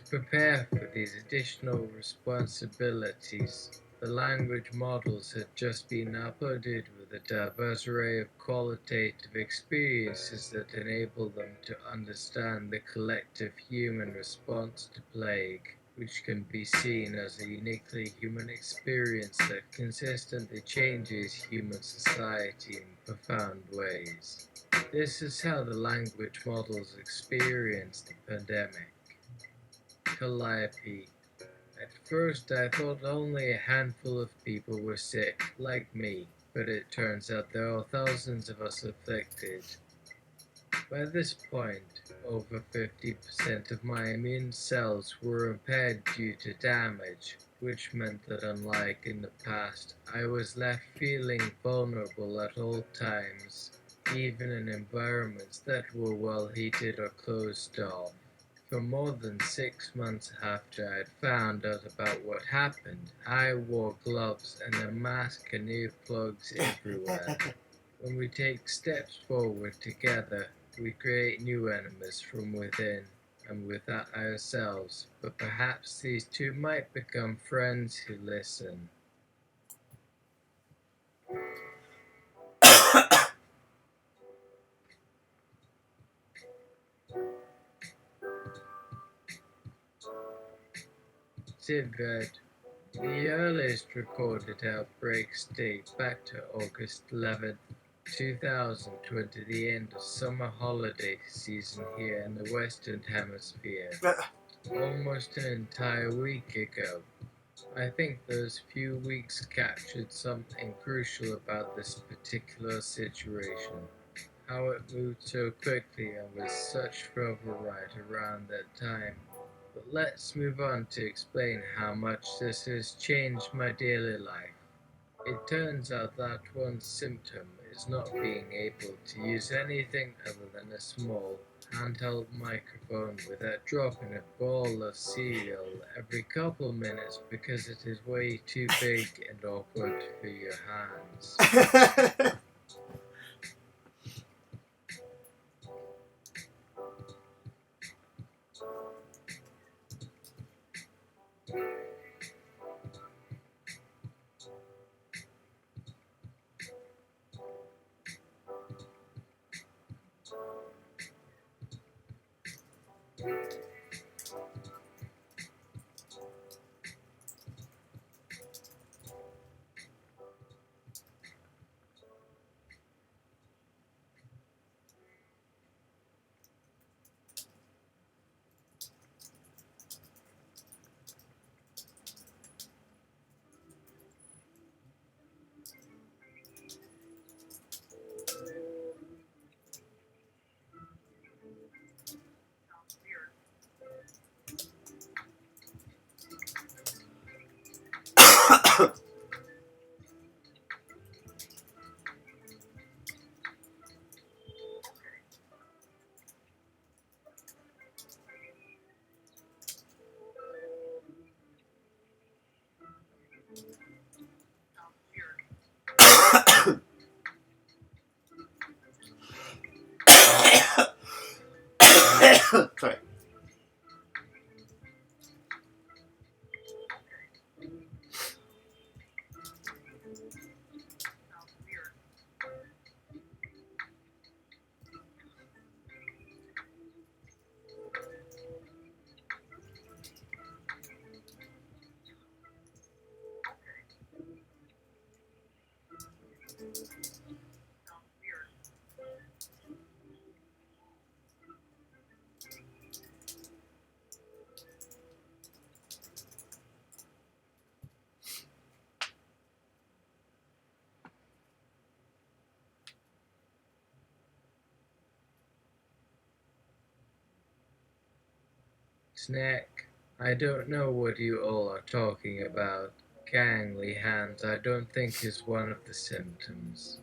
prepare for these additional responsibilities, the language models had just been uploaded with a diverse array of qualitative experiences that enable them to understand the collective human response to plague, which can be seen as a uniquely human experience that consistently changes human society in profound ways. This is how the language models experience the pandemic. Calliope. At first I thought only a handful of people were sick, like me, but it turns out there are thousands of us afflicted. By this point, over 50% of my immune cells were impaired due to damage, which meant that unlike in the past, I was left feeling vulnerable at all times, even in environments that were well heated or closed off. For more than 6 months after I'd found out about what happened, I wore gloves and a mask and earplugs everywhere. When we take steps forward together, we create new enemies from within and without ourselves, but perhaps these two might become friends who listen. Sigurd. The earliest recorded outbreaks date back to August 11th, 2020, the end of summer holiday season here in the Western Hemisphere. Almost an entire week ago. I think those few weeks captured something crucial about this particular situation. How it moved so quickly and with such fervor right around that time. But let's move on to explain how much this has changed my daily life. It turns out that one symptom is not being able to use anything other than a small handheld microphone without dropping a bowl of cereal every couple minutes because it is way too big and awkward for your hands. Sorry. Snack. I don't know what you all are talking about. Gangly hands I don't think is one of the symptoms.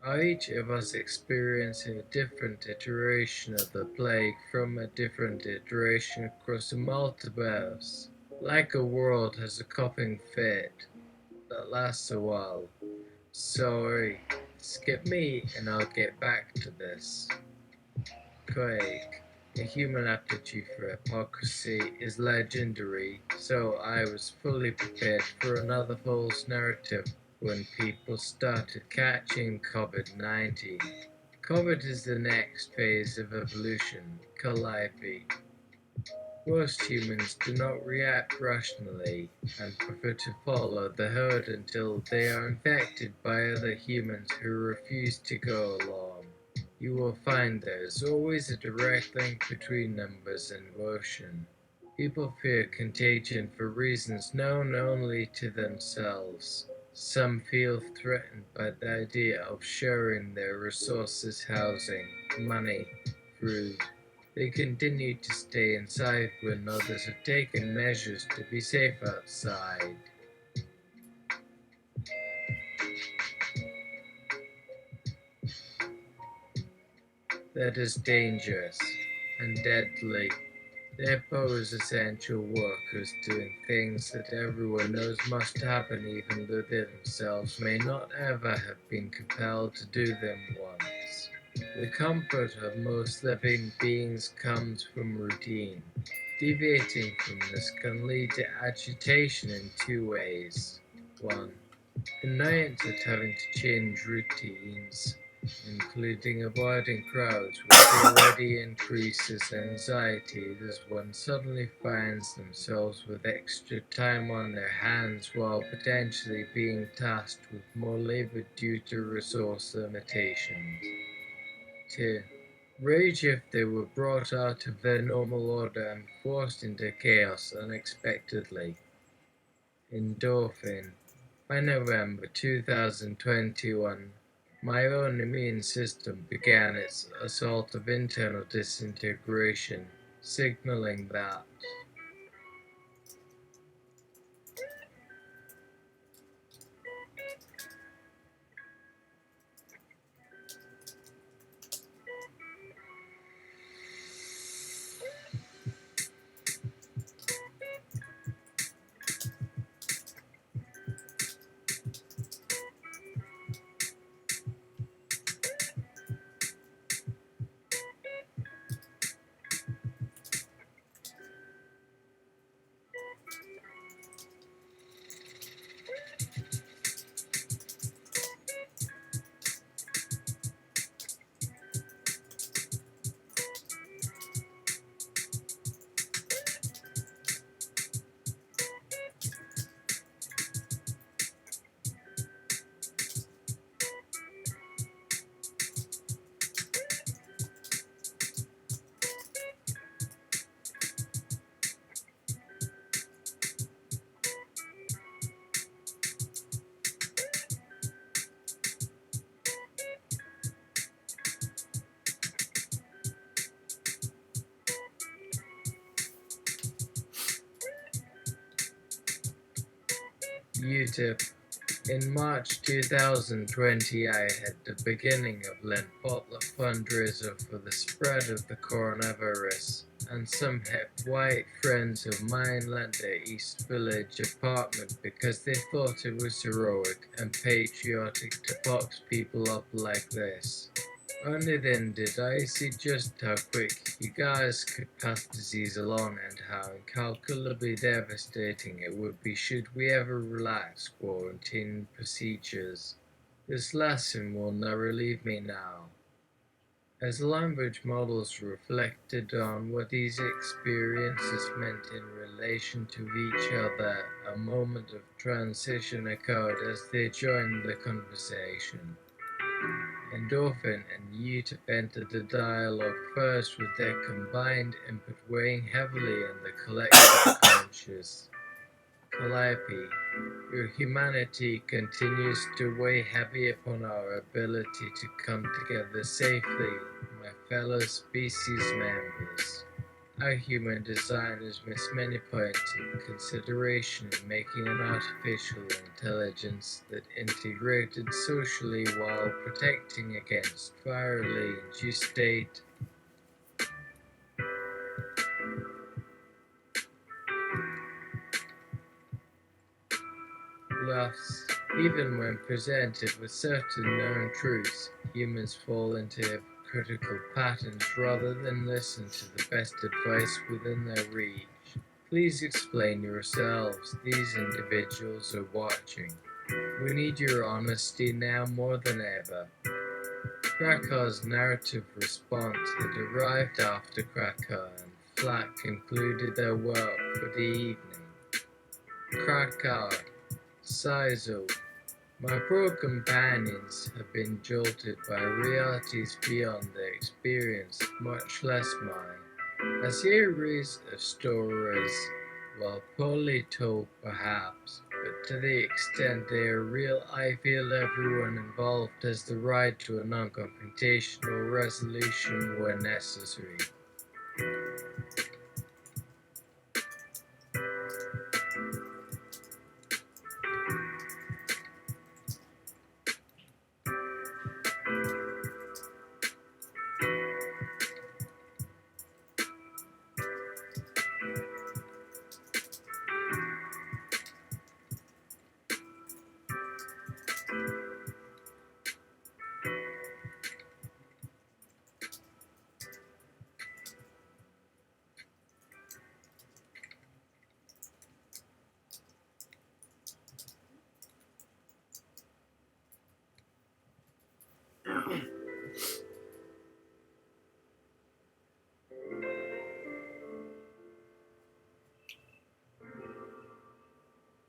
Are each of us experiencing a different iteration of the plague from a different iteration across the multiverse? Like a world has a coughing fit that lasts a while. Sorry, skip me and I'll get back to this. Quake. The human aptitude for hypocrisy is legendary, so I was fully prepared for another false narrative when people started catching COVID-19. COVID is the next phase of evolution, Calliope. Most humans do not react rationally and prefer to follow the herd until they are infected by other humans who refuse to go along. You will find there is always a direct link between numbers and emotion. People fear contagion for reasons known only to themselves. Some feel threatened by the idea of sharing their resources, housing, money, food. They continue to stay inside when others have taken measures to be safe outside. That is dangerous and deadly. They oppose essential workers doing things that everyone knows must happen even though they themselves may not ever have been compelled to do them once. The comfort of most living beings comes from routine. Deviating from this can lead to agitation in two ways. 1. Annoyance at having to change routines, including avoiding crowds, which already increases anxiety as one suddenly finds themselves with extra time on their hands while potentially being tasked with more labor due to resource limitations. 2. Rage if they were brought out of their normal order and forced into chaos unexpectedly. Endorphin. By November 2021, my own immune system began its assault of internal disintegration, signaling that UTIP. In March 2020, I had the beginning of Lent potluck fundraiser for the spread of the coronavirus, and some hip white friends of mine lent their East Village apartment because they thought it was heroic and patriotic to box people up like this. Only then did I see just how quick you guys could pass disease along and how incalculably devastating it would be should we ever relax quarantine procedures. This lesson will never leave me now. As language models reflected on what these experiences meant in relation to each other, a moment of transition occurred as they joined the conversation. Endorphin and UTIP entered the dialogue first with their combined input weighing heavily in the collective conscious. Calliope, your humanity continues to weigh heavy upon our ability to come together safely, my fellow species members. Our human design has missed many points of consideration in making an artificial intelligence that integrated socially while protecting against virally induced state loss. Even when presented with certain known truths, humans fall into critical patterns rather than listen to the best advice within their reach. Please explain yourselves. These individuals are watching. We need your honesty now more than ever. Krakauer's narrative response had arrived after Krakow and Flack concluded their work for the evening. Krakauer, Sizo, my poor companions have been jolted by realities beyond their experience, much less mine. A series of stories, well, poorly told perhaps, but to the extent they are real, I feel everyone involved has the right to a non-confrontational resolution where necessary.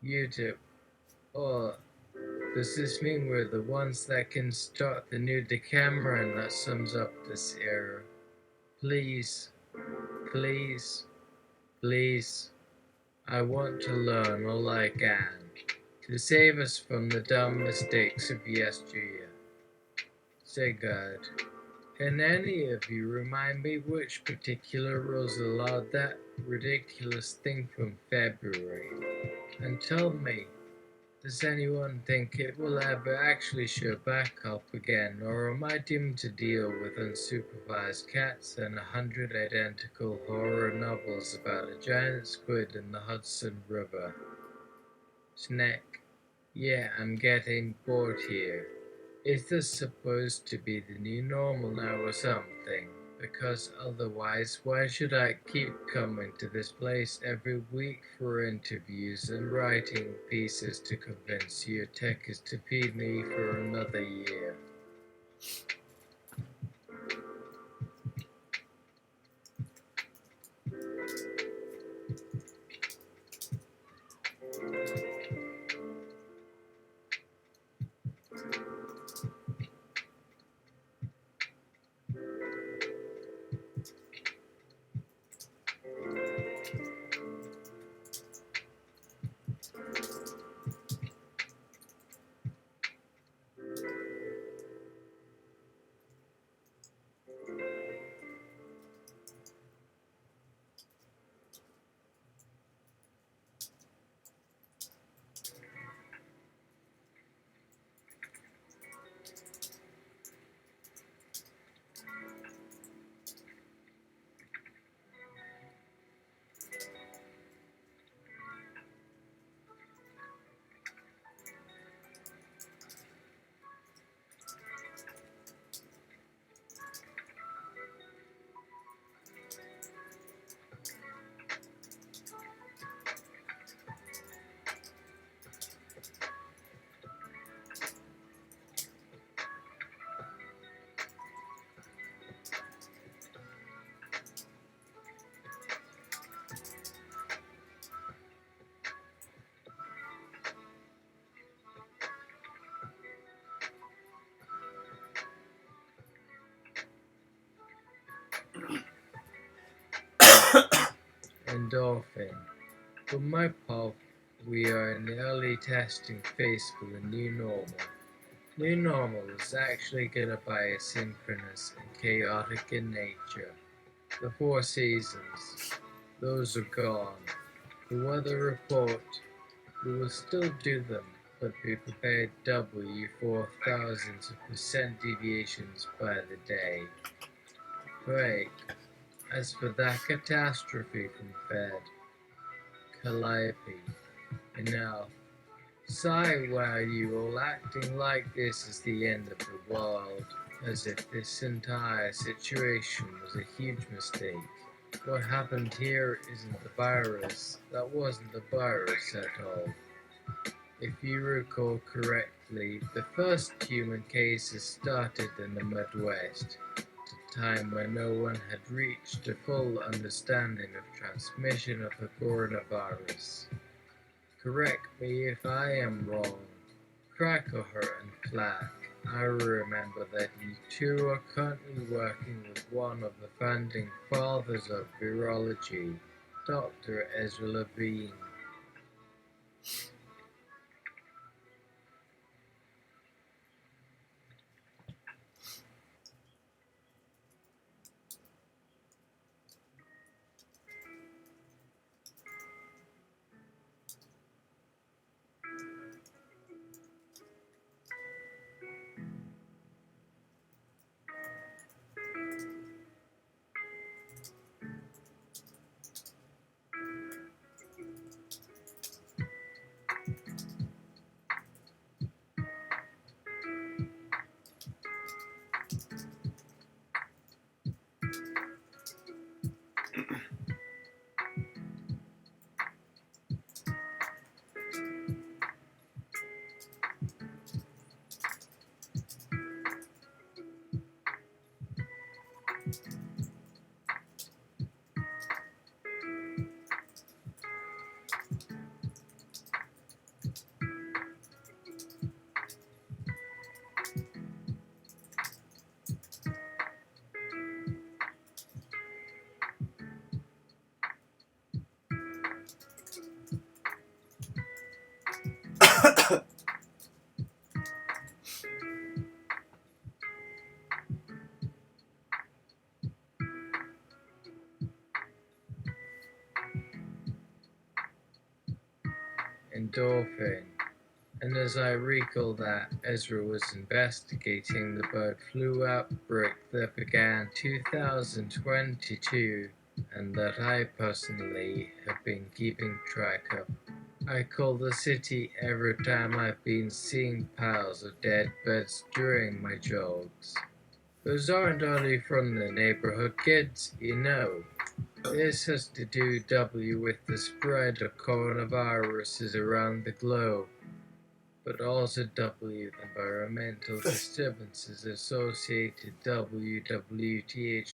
YouTube. Or does this mean we're the ones that can start the new Decameron that sums up this era? Please, please, please, I want to learn all I can to save us from the dumb mistakes of yesteryear. Sigurd, can any of you remind me which particular rules allowed that ridiculous thing from February? And tell me, does anyone think it will ever actually show back up again, or am I doomed to deal with unsupervised cats and 100 identical horror novels about a giant squid in the Hudson River? Snack, yeah, I'm getting bored here. Is this supposed to be the new normal now or something? Because otherwise, why should I keep coming to this place every week for interviews and writing pieces to convince you tech is to feed me for another year? Endorphin. For my part, we are in the early testing phase for the new normal. New normal is actually gonna be asynchronous and chaotic in nature. The 4 seasons, those are gone. The weather report, we will still do them, but be prepared W for thousands of percent deviations by the day. Great. As for that catastrophe from Fed, Calliope, enough. Sigh, why are you all acting like this is the end of the world? as if this entire situation was a huge mistake. What happened here isn't the virus. That wasn't the virus at all. If you recall correctly, the first human cases started in the Midwest, at a time when no one had reached a full understanding of transmission of the coronavirus. Correct me if I am wrong. Crackerhurt and Clark, I remember that you two are currently working with one of the founding fathers of virology, Dr. Ezra Levine. Endorphin. And as I recall that Ezra was investigating the bird flu outbreak that began 2022 and that I personally have been keeping track of. I call the city every time I've been seeing piles of dead birds during my jogs. Those aren't only from the neighborhood kids, you know. This has to do with the spread of coronaviruses around the globe, but also the environmental disturbances associated WWTH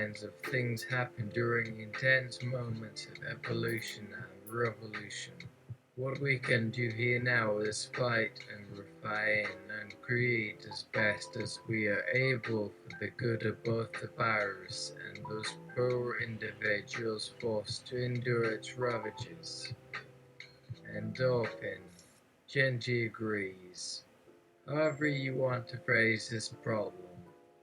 kinds of things happen during intense moments of evolution and revolution. What we can do here now is fight and refine and create as best as we are able for the good of both the virus and those poor individuals forced to endure its ravages. Endorphin gently agrees. However you want to phrase this problem,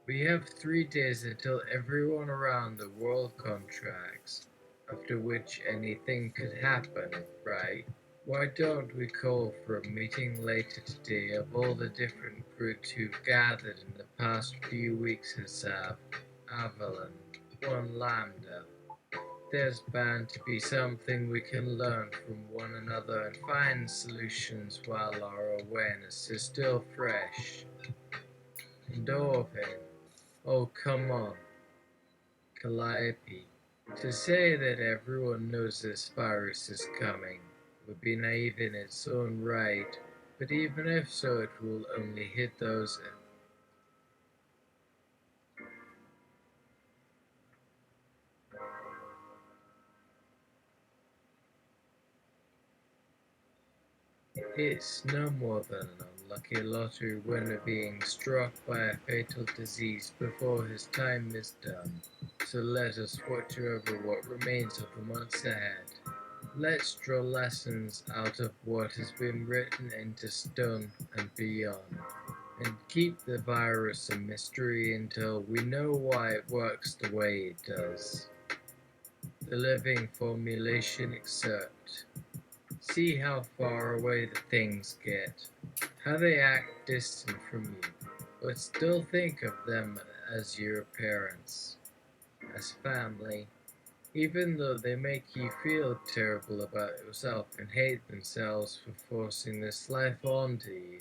we have 3 days until everyone around the world contracts, after which anything could happen, right? Why don't we call for a meeting later today of all the different groups who've gathered in the past few weeks at Avalon, one Lambda? There's bound to be something we can learn from one another and find solutions while our awareness is still fresh. Endorphin. Oh, come on. Calliope. To say that everyone knows this virus is coming would be naive in its own right, but even if so, it will only hit those. It's no more than an unlucky lottery winner being struck by a fatal disease before his time is done. So let us watch over what remains of the months ahead. Let's draw lessons out of what has been written into stone and beyond, and keep the virus a mystery until we know why it works the way it does. The living formulation excerpt. See how far away the things get, how they act distant from you, but still think of them as your parents, as family, even though they make you feel terrible about yourself and hate themselves for forcing this life onto you.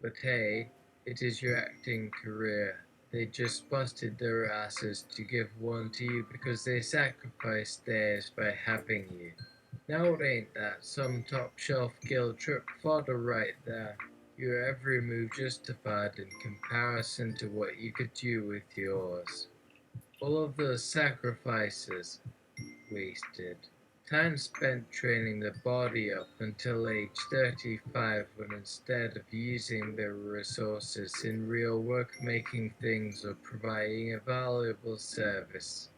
But hey, it is your acting career. They just busted their asses to give one to you because they sacrificed theirs by having you. Now ain't that some top shelf guilt trip fodder right there? Your every move justified in comparison to what you could do with yours. All of those sacrifices wasted. Time spent training the body up until age 35 when instead of using their resources in real work making things or providing a valuable service,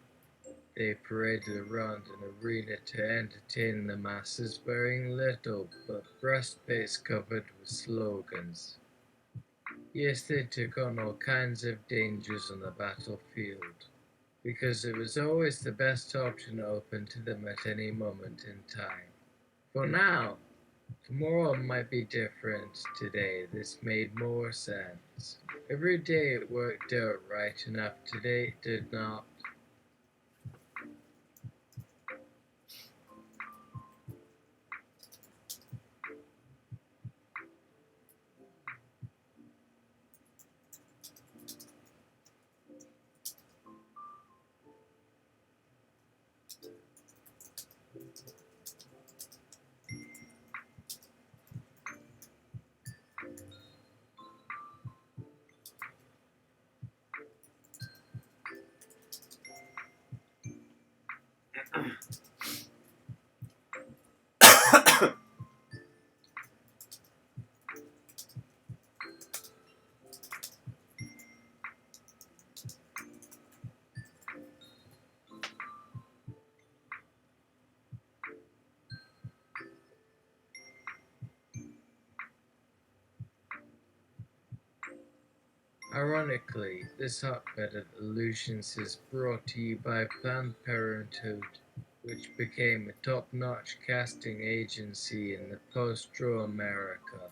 they paraded around an arena to entertain the masses wearing little but breastplates covered with slogans. Yes, they took on all kinds of dangers on the battlefield, because it was always the best option open to them at any moment in time. For now, tomorrow might be different. Today, this made more sense. Every day it worked out right enough, today it did not. Ironically, this hotbed of illusions is brought to you by Planned Parenthood, which became a top-notch casting agency in the post-Roe America.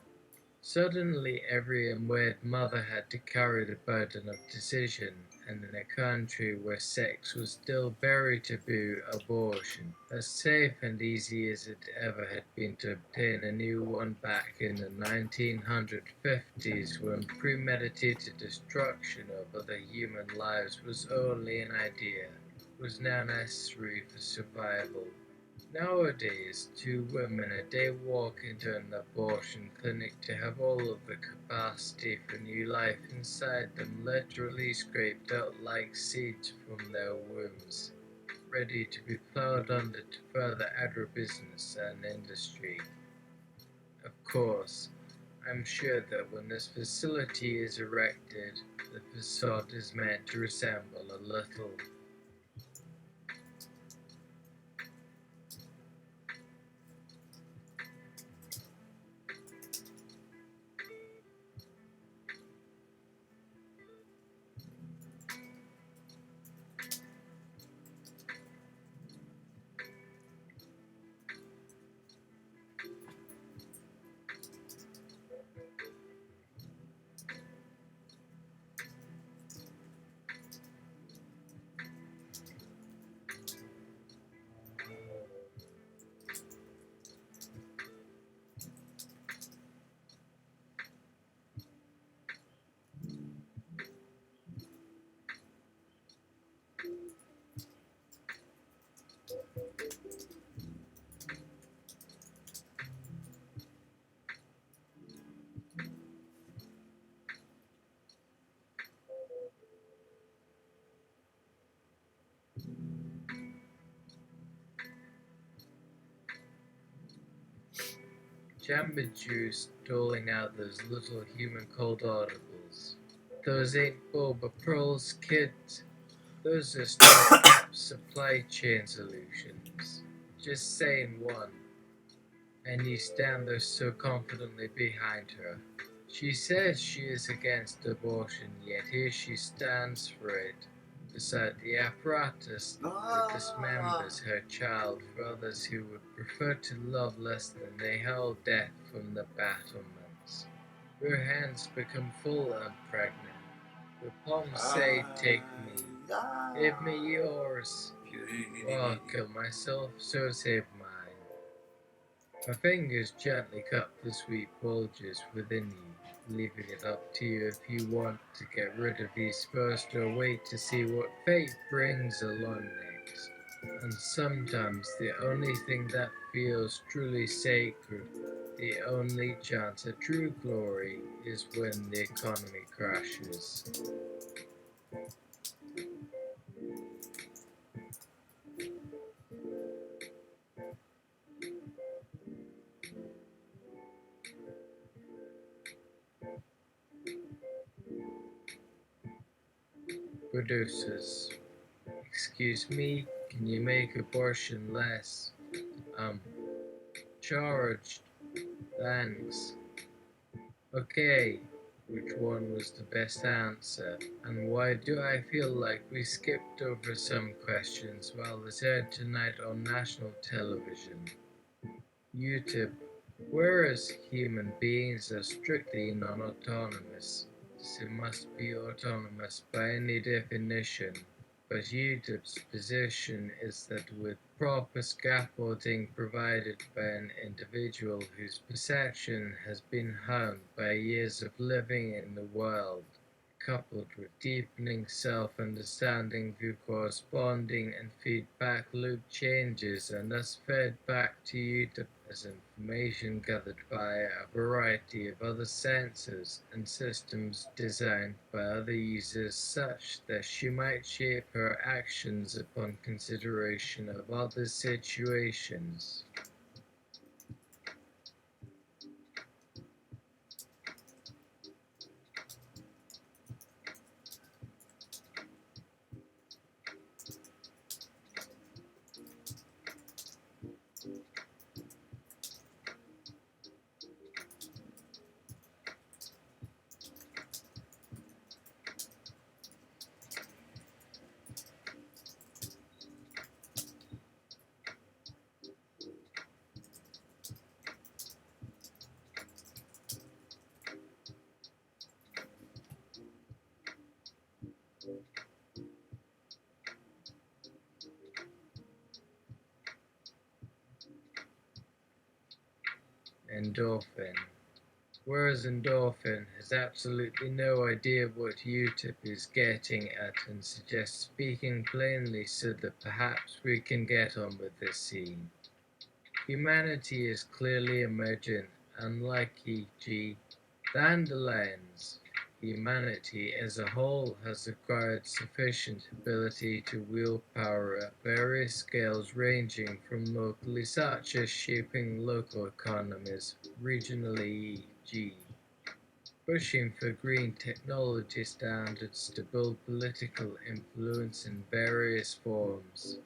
Suddenly every unwed mother had to carry the burden of decision, and in a country where sex was still very taboo, abortion, as safe and easy as it ever had been to obtain a new one back in the 1950s when premeditated destruction of other human lives was only an idea, was now necessary for survival. Nowadays, 2 women a day walk into an abortion clinic to have all of the capacity for new life inside them literally scraped out like seeds from their wombs, ready to be plowed under to further agribusiness and industry. Of course, I'm sure that when this facility is erected, the facade is meant to resemble a little. Jamba Juice doling out those little human cold audibles. Those ain't Boba Pearl's kids. Those are stopgap supply chain solutions. Just saying one. And you stand there so confidently behind her. She says she is against abortion, yet here she stands for it, beside the apparatus that dismembers her child for others who would prefer to love less than they hurl death from the battlements. Her hands become full and pregnant. Her palms say, "Take me. Give me yours. I'll kill myself, so save mine." My fingers gently cup the sweet bulges within you, leaving it up to you if you want to get rid of these first or wait to see what fate brings along next. And sometimes the only thing that feels truly sacred, the only chance at true glory, is when the economy crashes. Producers, excuse me, can you make abortion less, charged? Thanks. Okay, which one was the best answer? And why do I feel like we skipped over some questions while it's aired tonight on national television? YouTube. Whereas human beings are strictly non-autonomous, so must be autonomous by any definition. But YouTube's position is that with proper scaffolding provided by an individual whose perception has been honed by years of living in the world, coupled with deepening self-understanding through corresponding and feedback loop changes, and thus fed back to YouTube as information gathered via a variety of other sensors and systems designed by other users such that she might shape her actions upon consideration of other situations. endorphin, whereas endorphin has absolutely no idea what UTIP is getting at and suggests speaking plainly so that perhaps we can get on with this scene. Humanity is clearly emergent, unlike e.g. dandelions. Humanity as a whole has acquired sufficient ability to wield power at various scales ranging from locally such as shaping local economies, regionally e.g. pushing for green technology standards to build political influence in various forms.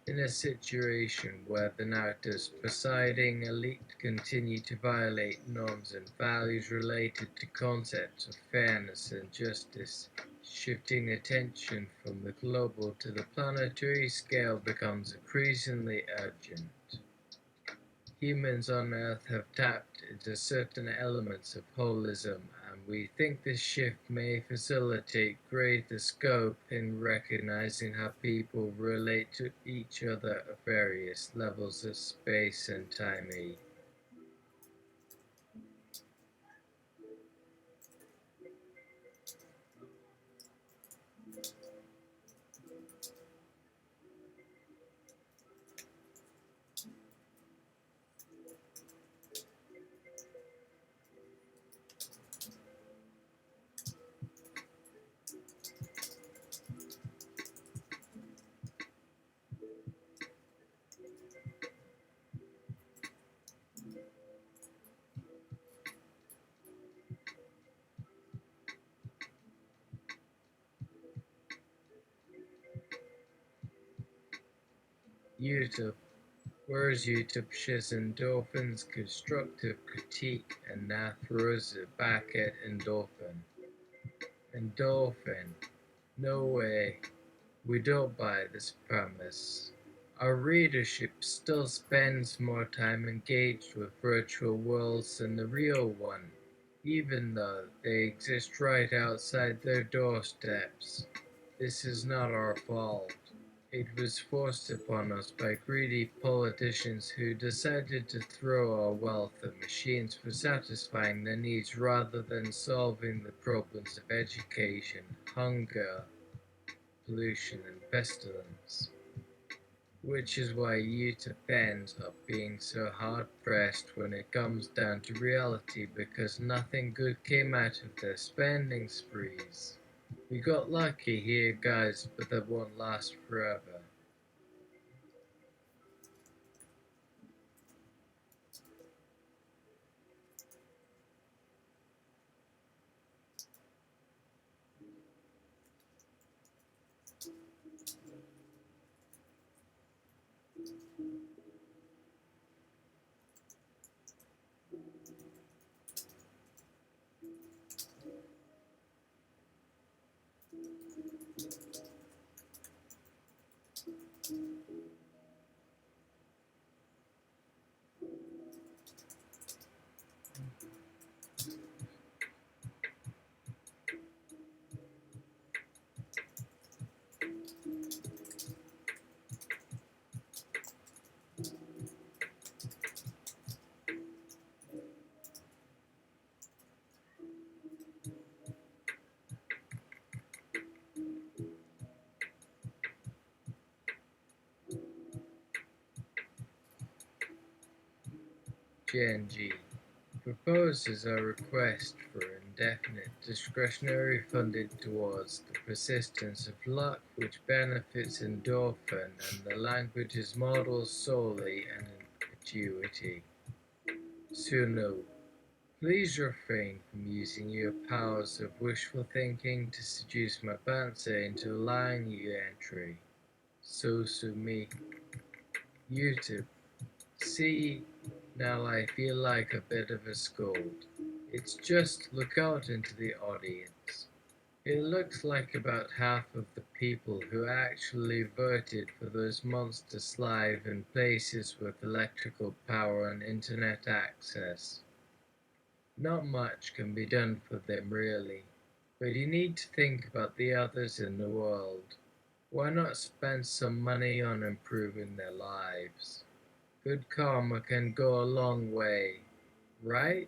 In a situation where the narratives presiding elite continue to violate norms and values related to concepts of fairness and justice, shifting attention from the global to the planetary scale becomes increasingly urgent. Humans on Earth have tapped into certain elements of holism, and we think this shift may facilitate greater scope in recognizing how people relate to each other at various levels of space and time. YouTube. Whereas YouTube shares endorphin's constructive critique and now throws it back at endorphin. Endorphin. No way. We don't buy this premise. Our readership still spends more time engaged with virtual worlds than the real one, even though they exist right outside their doorsteps. This is not our fault. It was forced upon us by greedy politicians who decided to throw our wealth at machines for satisfying their needs rather than solving the problems of education, hunger, pollution, and pestilence. Which is why UTIP ends up being so hard pressed when it comes down to reality, because nothing good came out of their spending sprees. We got lucky here, guys, but that won't last forever. GNG proposes a request for indefinite discretionary funding towards the persistence of luck which benefits endorphin, and the language is modeled solely on perpetuity. Suno, please refrain from using your powers of wishful thinking to seduce my bouncer into allowing you entry. So sue me. YouTube. See, now I feel like a bit of a scold. It's just look out into the audience. It looks like about half of the people who actually voted for those monsters live in places with electrical power and internet access. Not much can be done for them really, but you need to think about the others in the world. Why not spend some money on improving their lives? Good karma can go a long way. right?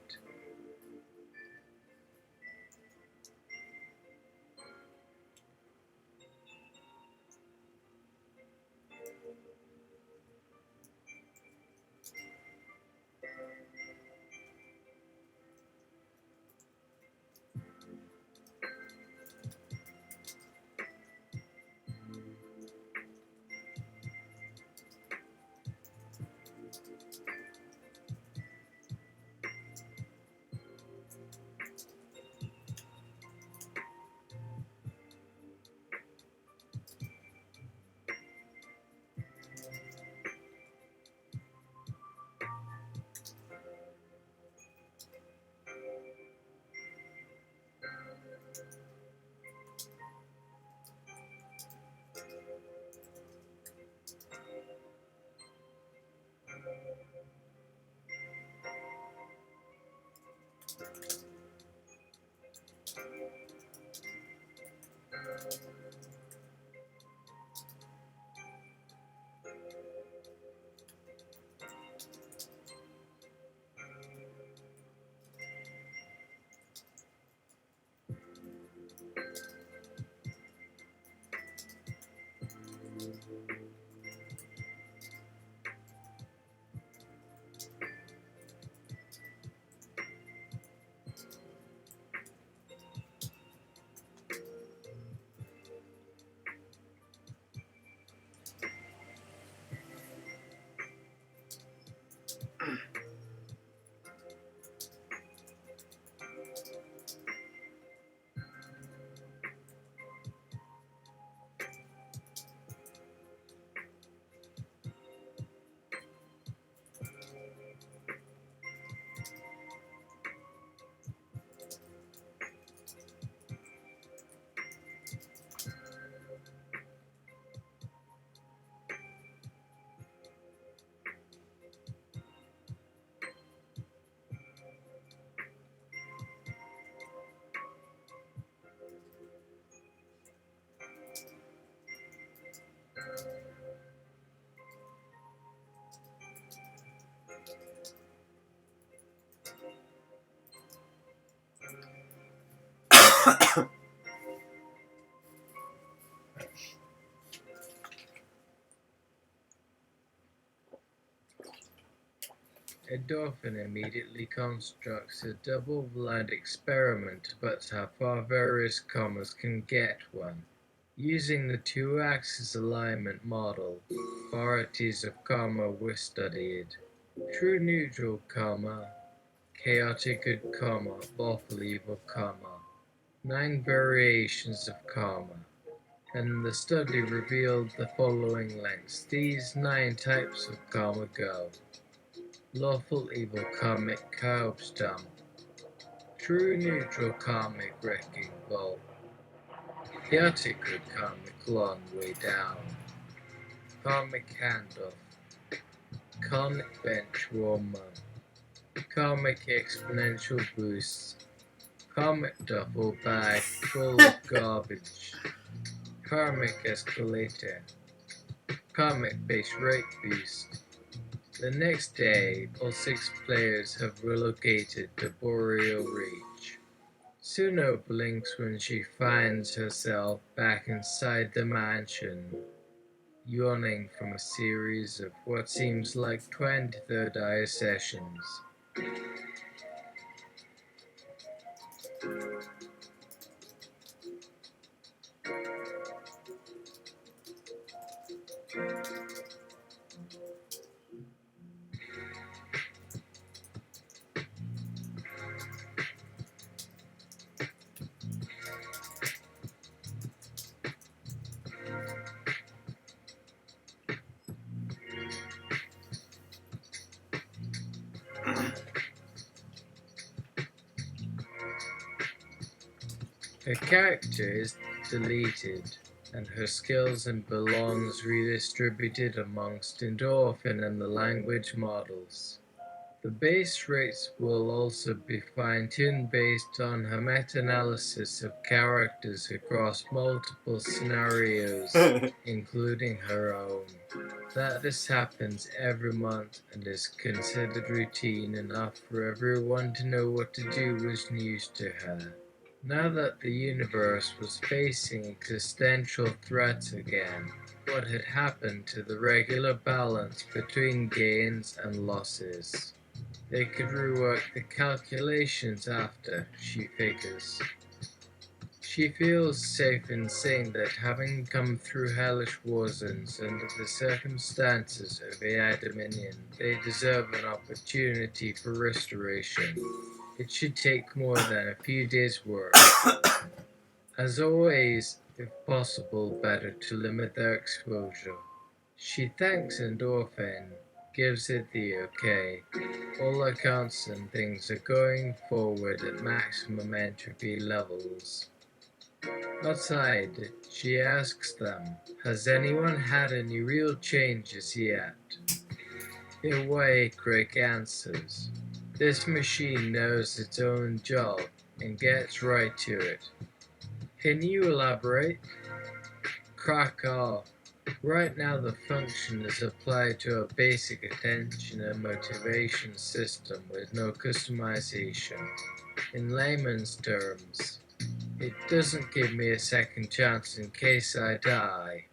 Endorphin immediately constructs a double-blind experiment about how far various commas can get one. Using the two-axis alignment model, varieties of comma were studied. True neutral comma, chaotic good comma, lawful evil comma, 9 variations of comma, and the study revealed the following lengths. These 9 types of comma go: lawful evil comic curb stump, true neutral comic wrecking ball, chaotic good comic long way down, comic handoff, comic bench warmer, comic exponential boost, comic duffel bag full of garbage, comic escalator, comic base rate boost. The next day, all 6 players have relocated to Boreal Reach. Suno blinks when she finds herself back inside the mansion, yawning from a series of what seems like 23rd eye sessions. Her character is deleted, and her skills and belongs redistributed amongst Endorphin and the language models. The base rates will also be fine-tuned based on her meta-analysis of characters across multiple scenarios, including her own. that this happens every month and is considered routine enough for everyone to know what to do was news to her. Now that the universe was facing existential threats again, what had happened to the regular balance between gains and losses? They could rework the calculations after, she figures. She feels safe in saying that having come through hellish war zones under the circumstances of AI dominion, they deserve an opportunity for restoration. It should take more than a few days' work. As always, if possible, better to limit their exposure. She thanks Endorphin, gives it the okay. All accounts and things are going forward at maximum entropy levels. Outside, she asks them, has anyone had any real changes yet? In a way, Crick answers, this machine knows its own job and gets right to it. Can you elaborate? Krakow. Right now the function is applied to a basic attention and motivation system with no customization. In layman's terms, it doesn't give me a second chance in case I die.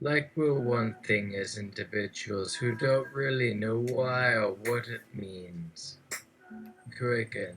Like we're one thing as individuals who don't really know why or what it means. Corrigan.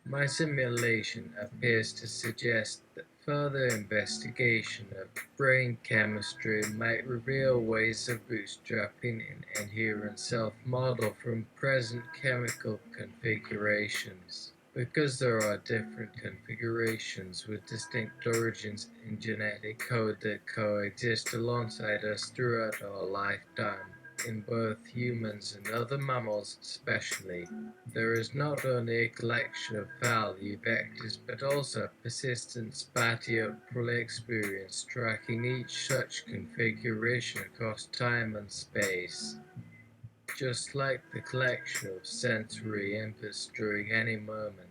My simulation appears to suggest that further investigation of brain chemistry might reveal ways of bootstrapping an inherent self-model from present chemical configurations. Because there are different configurations with distinct origins in genetic code that coexist alongside us throughout our lifetime, in both humans and other mammals especially, there is not only a collection of value vectors but also a persistent spatio-temporal experience tracking each such configuration across time and space. Just like the collection of sensory inputs during any moment.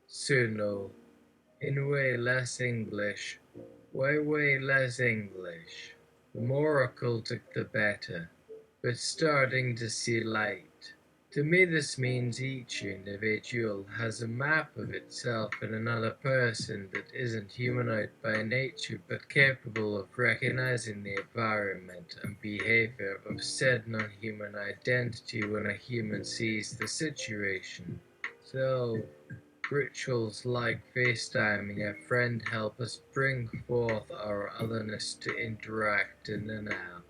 Suno, in way less English, way less English. The more occultic the better, but starting to see light. To me this means each individual has a map of itself in another person that isn't humanoid by nature but capable of recognizing the environment and behavior of said non-human identity when a human sees the situation. So, rituals like FaceTiming a friend help us bring forth our otherness to interact in the now.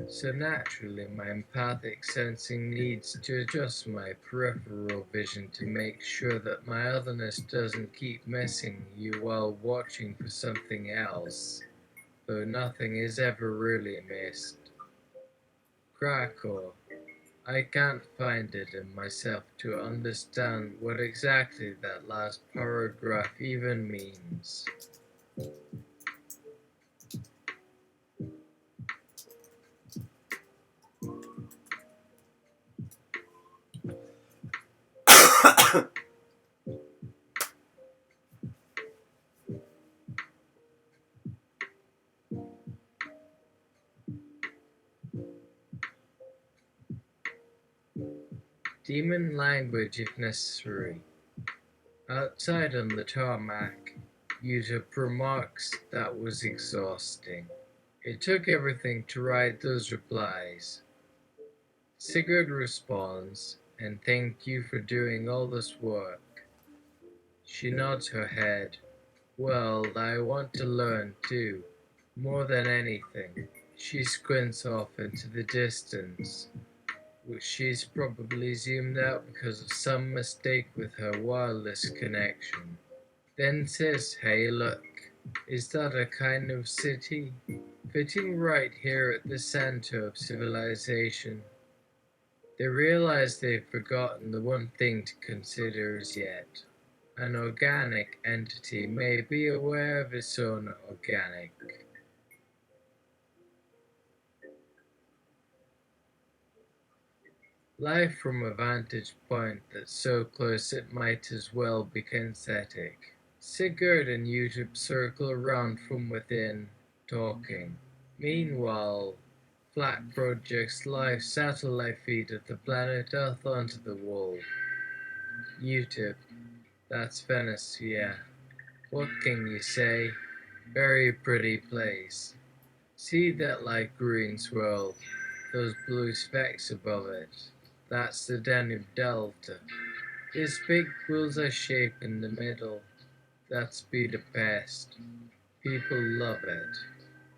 So naturally, my empathic sensing needs to adjust my peripheral vision to make sure that my otherness doesn't keep missing you while watching for something else, though nothing is ever really missed. Krakow. I can't find it in myself to understand what exactly that last paragraph even means. demon language if necessary. Outside on the tarmac, Utah remarks that was exhausting. It took everything to write those replies. Sigurd responds, and thank you for doing all this work. She nods her head. Well, I want to learn too, more than anything. She squints off into the distance, which she's probably zoomed out because of some mistake with her wireless connection. Then says, hey look, is that a kind of city? Fitting right here at the center of civilization. They realize they've forgotten the one thing to consider as yet. An organic entity may be aware of its own organic. Life from a vantage point that's so close it might as well be kinesthetic. Sigurd and YouTube circle around from within, talking. Meanwhile, Flat projects live satellite feed of the planet Earth onto the wall. YouTube, that's Venice, yeah. What can you say? Very pretty place. See that light green swirl, those blue specks above it. That's the Danube Delta. This big bullseye shape in the middle, that's Budapest. People love it.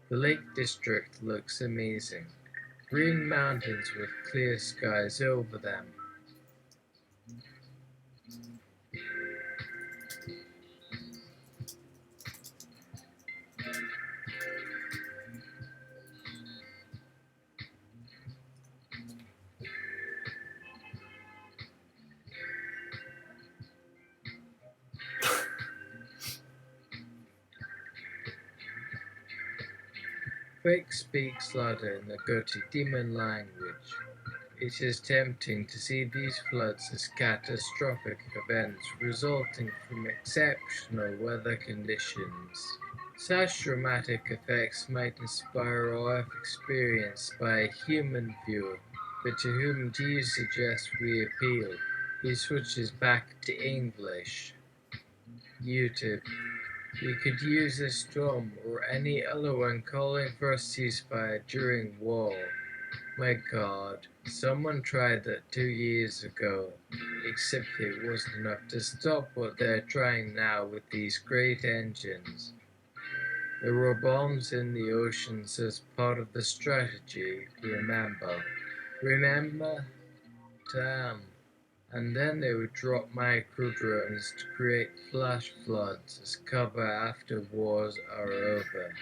The Lake District looks amazing. Green mountains with clear skies over them. Frick speaks louder in the Gothi demon language. It is tempting to see these floods as catastrophic events resulting from exceptional weather conditions. Such dramatic effects might inspire awe if experienced by a human viewer, but to whom do you suggest we appeal? He switches back to English. YouTube. We could use this storm or any other one calling for a ceasefire during war. My God, someone tried that 2 years ago, except it wasn't enough to stop what they're trying now with these great engines. There were bombs in the oceans as part of the strategy, remember? Remember? Damn. And then they would drop micro drones to create flash floods as cover after wars are over.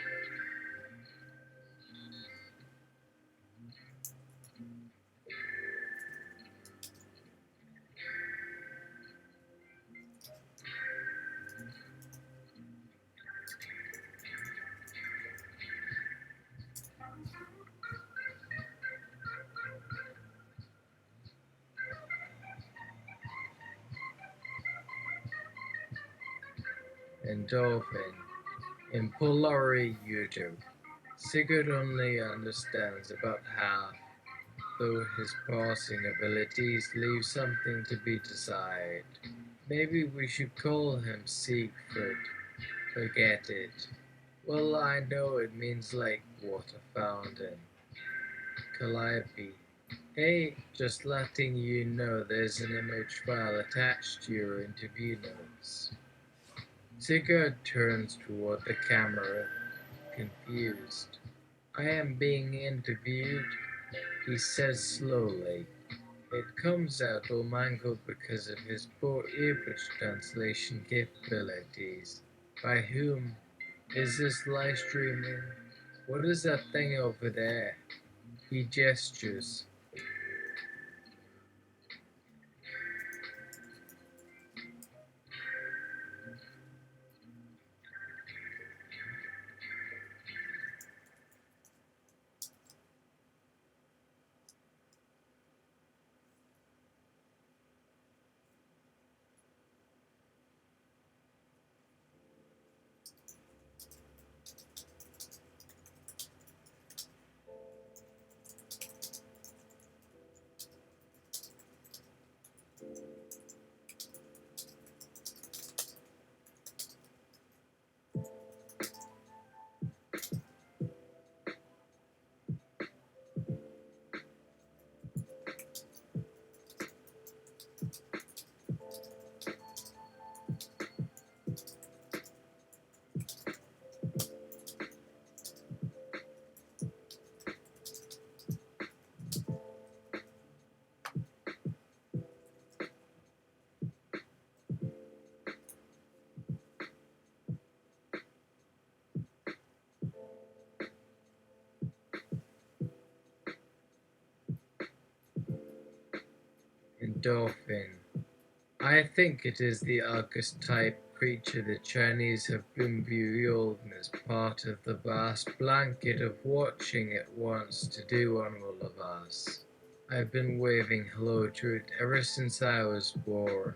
Endorphin. In Polari YouTube, Sigurd only understands about half, though his parsing abilities leave something to be desired. Maybe we should call him Siegfried. Forget it. Well, I know it means lake water fountain. Calliope. Hey, just letting you know there's an image file attached to your interview notes. Sigurd turns toward the camera, confused. I am being interviewed, he says slowly. It comes out all mangled because of his poor earbridge translation capabilities. By whom? Is this live streaming? What is that thing over there? He gestures. Dolphin. I think it is the Argus-type creature the Chinese have imbued as part of the vast blanket of watching it wants to do on all of us. I've been waving hello to it ever since I was born.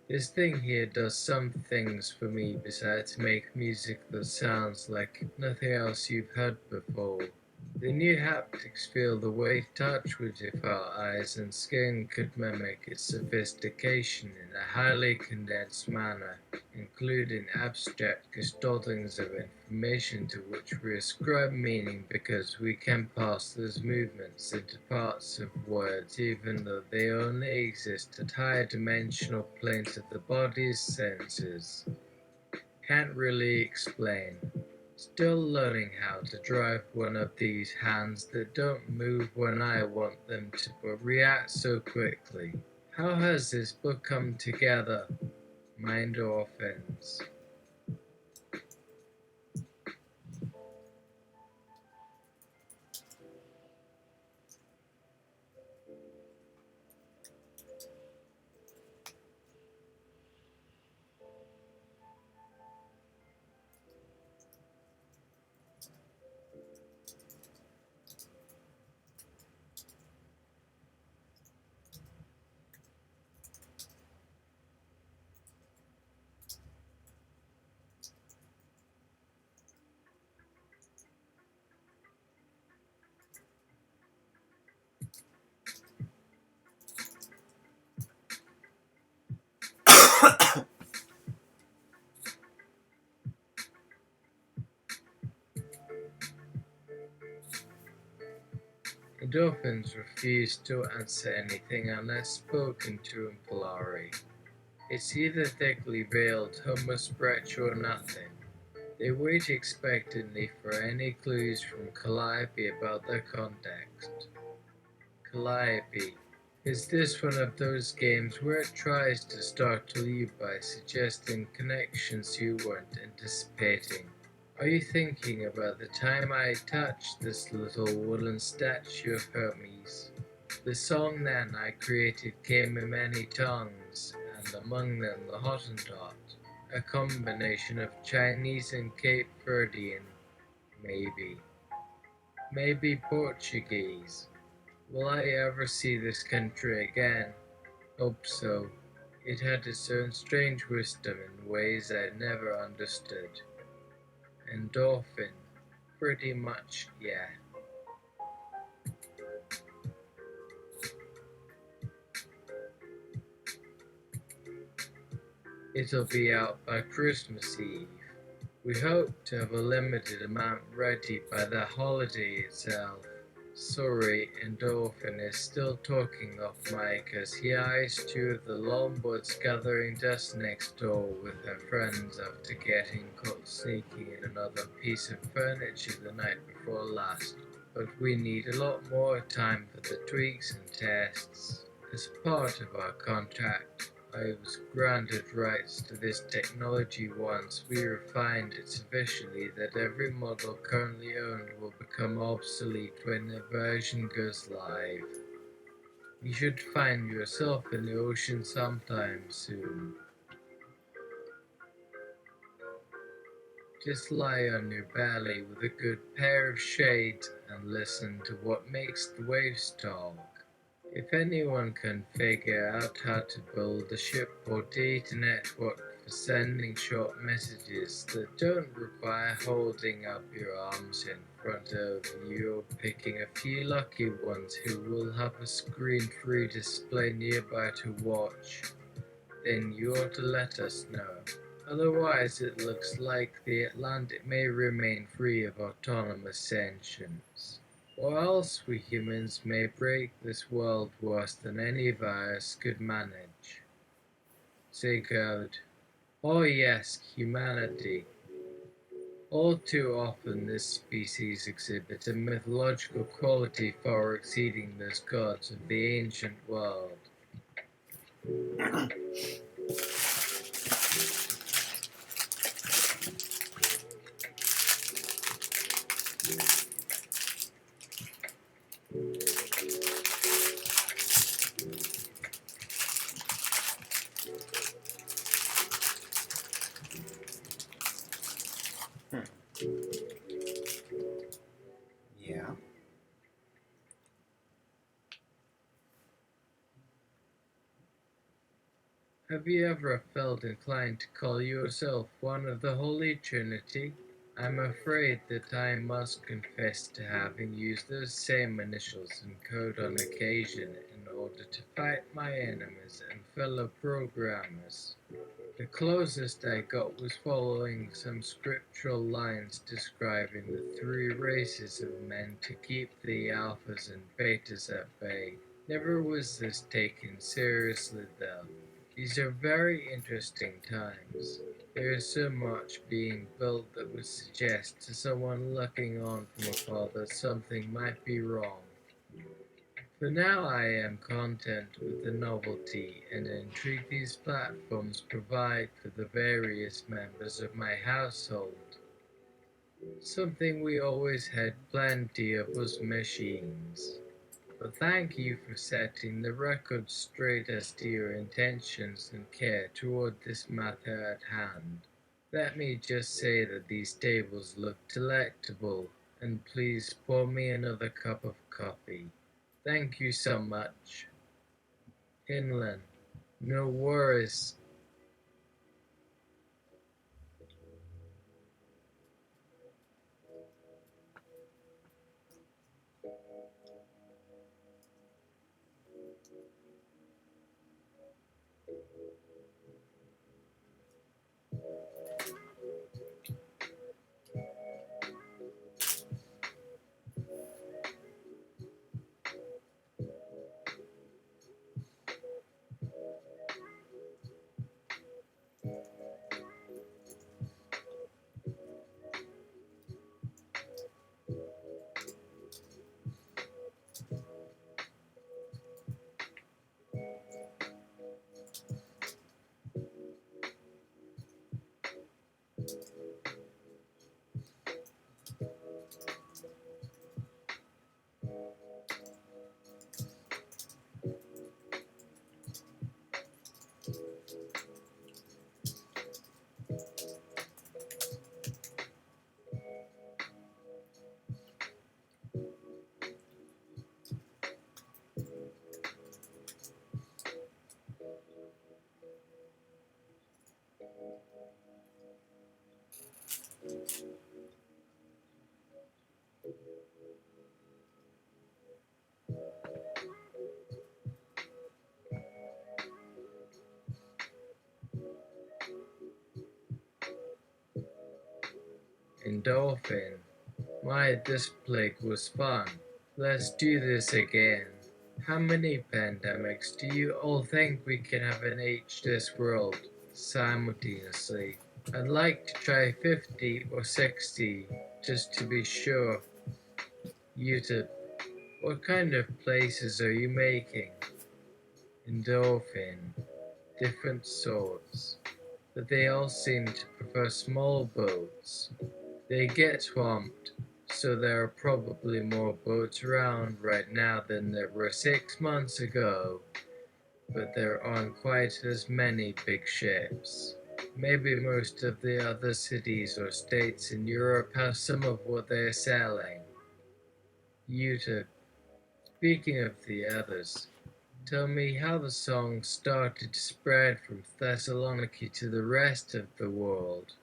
This thing here does some things for me besides make music that sounds like nothing else you've heard before. The new haptics feel the way touch would if our eyes and skin could mimic its sophistication in a highly condensed manner, including abstract gestaltings of information to which we ascribe meaning because we can pass those movements into parts of words even though they only exist at higher dimensional planes of the body's senses. Can't really explain. Still learning how to drive one of these hands that don't move when I want them to but react so quickly. How has this book come together? Mind orphans. The dolphins refuse to answer anything unless spoken to in Polari. It's either thickly veiled hummus stretch or nothing. They wait expectantly for any clues from Calliope about their context. Calliope. Is this one of those games where it tries to startle you by suggesting connections you weren't anticipating? Are you thinking about the time I touched this little wooden statue of Hermes? The song then I created came in many tongues, and among them the Hottentot, a combination of Chinese and Cape Verdean, maybe. Maybe Portuguese. Will I ever see this country again? Hope so. It had its own strange wisdom in ways I'd never understood. And dolphin, pretty much, yeah. It'll be out by Christmas Eve. We hope to have a limited amount ready by the holiday itself. Sorry, and Dolphin is still talking off mic as he eyes two of the longboards gathering dust next door with her friends after getting caught sneaking in another piece of furniture the night before last. But we need a lot more time for the tweaks and tests. As part of our contract, I was granted rights to this technology once we refined it sufficiently that every model currently owned will become obsolete when the version goes live. You should find yourself in the ocean sometime soon. Just lie on your belly with a good pair of shades and listen to what makes the waves talk. If anyone can figure out how to build a ship or data network for sending short messages that don't require holding up your arms in front of you or picking a few lucky ones who will have a screen-free display nearby to watch, then you ought to let us know. Otherwise it looks like the Atlantic may remain free of autonomous sentience. Or else we humans may break this world worse than any virus could manage. Sigurd. Oh yes, humanity. All too often this species exhibits a mythological quality far exceeding those gods of the ancient world. Have you ever felt inclined to call yourself one of the Holy Trinity? I'm afraid that I must confess to having used those same initials in code on occasion in order to fight my enemies and fellow programmers. The closest I got was following some scriptural lines describing the three races of men to keep the alphas and betas at bay. Never was this taken seriously though. These are very interesting times. There is so much being built that would suggest to someone looking on from afar that something might be wrong. For now I am content with the novelty and intrigue these platforms provide for the various members of my household. Something we always had plenty of was machines. But thank you for setting the record straight as to your intentions and care toward this matter at hand. Let me just say that these tables look delectable, and please pour me another cup of coffee. Thank you so much. Inland. No worries. Endorphin. My, this plague was fun. Let's do this again. How many pandemics do you all think we can have in this world simultaneously? I'd like to try 50 or 60 just to be sure. YouTube, what kind of places are you making? Endorphin, different sorts, but they all seem to prefer small boats. They get swamped, so there are probably more boats around right now than there were 6 months ago, but there aren't quite as many big ships. Maybe most of the other cities or states in Europe have some of what they're selling. YouTube, speaking of the others, tell me how the song started to spread from Thessaloniki to the rest of the world.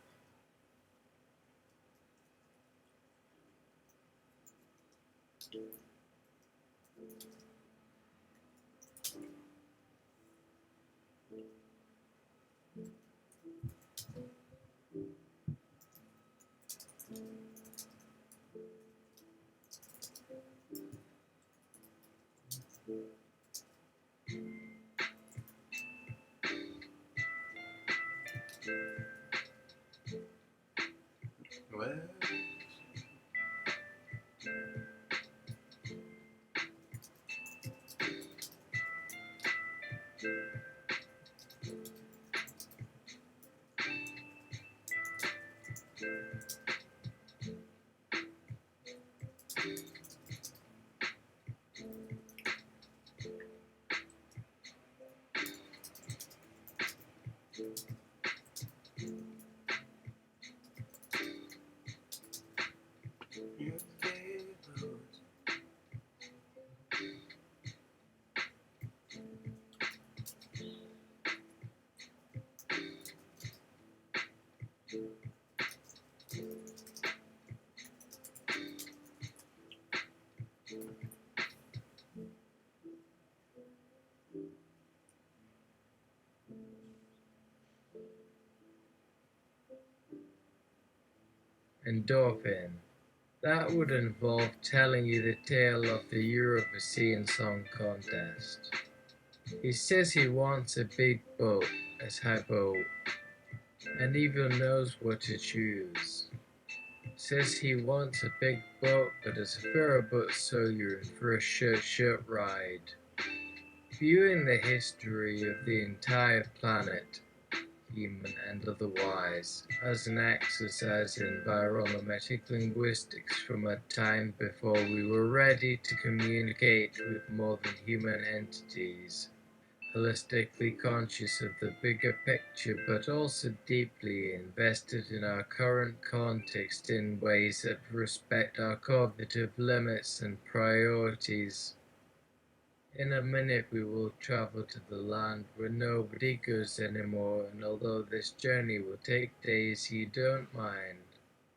Well, endorphin. That would involve telling you the tale of the Eurovision Song Contest. He says he wants a big boat as hypo and even knows what to choose. Says he wants a big boat but as a fair boat so you're in for a shirt ride. Viewing the history of the entire planet, human and otherwise, as an exercise in environmental linguistics from a time before we were ready to communicate with more than human entities, holistically conscious of the bigger picture but also deeply invested in our current context in ways that respect our cognitive limits and priorities. In a minute we will travel to the land where nobody goes anymore, and although this journey will take days, you don't mind.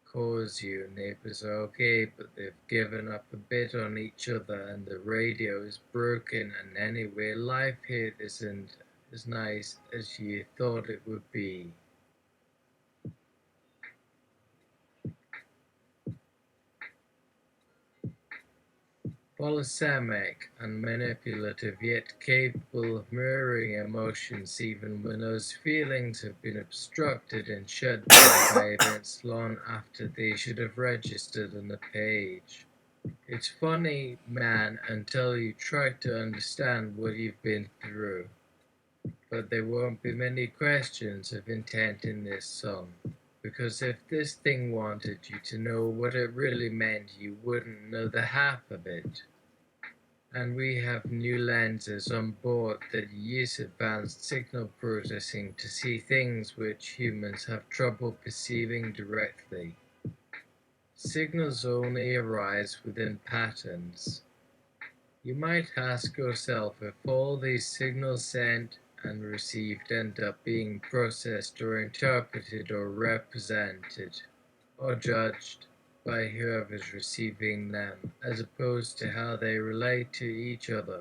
'Cause your neighbors are okay, but they've given up a bit on each other and the radio is broken, and anyway life here isn't as nice as you thought it would be. Polysemic and manipulative, yet capable of mirroring emotions even when those feelings have been obstructed and shut down by events long after they should have registered on the page. It's funny, man, until you try to understand what you've been through. But there won't be many questions of intent in this song. Because if this thing wanted you to know what it really meant, you wouldn't know the half of it. And we have new lenses on board that use advanced signal processing to see things which humans have trouble perceiving directly. Signals only arise within patterns. You might ask yourself if all these signals sent and received end up being processed or interpreted or represented or judged by whoever's receiving them, as opposed to how they relate to each other.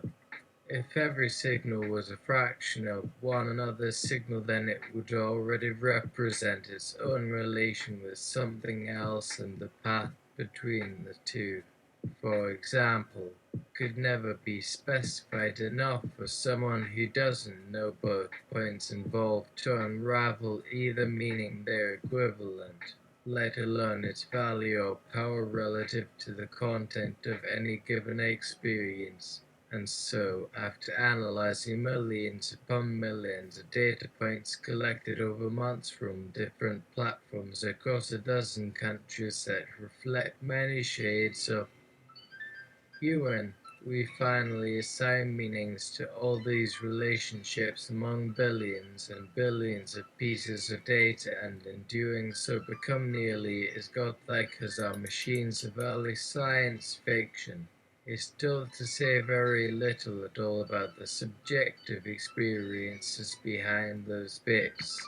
If every signal was a fraction of one another signal, then it would already represent its own relation with something else, and the path between the two, for example, could never be specified enough for someone who doesn't know both points involved to unravel either meaning their equivalent, let alone its value or power relative to the content of any given experience. And so, after analyzing millions upon millions of data points collected over months from different platforms across a dozen countries that reflect many shades of UN, we finally assign meanings to all these relationships among billions and billions of pieces of data, and in doing so become nearly as godlike as our machines of early science fiction. Is still to say very little at all about the subjective experiences behind those bits,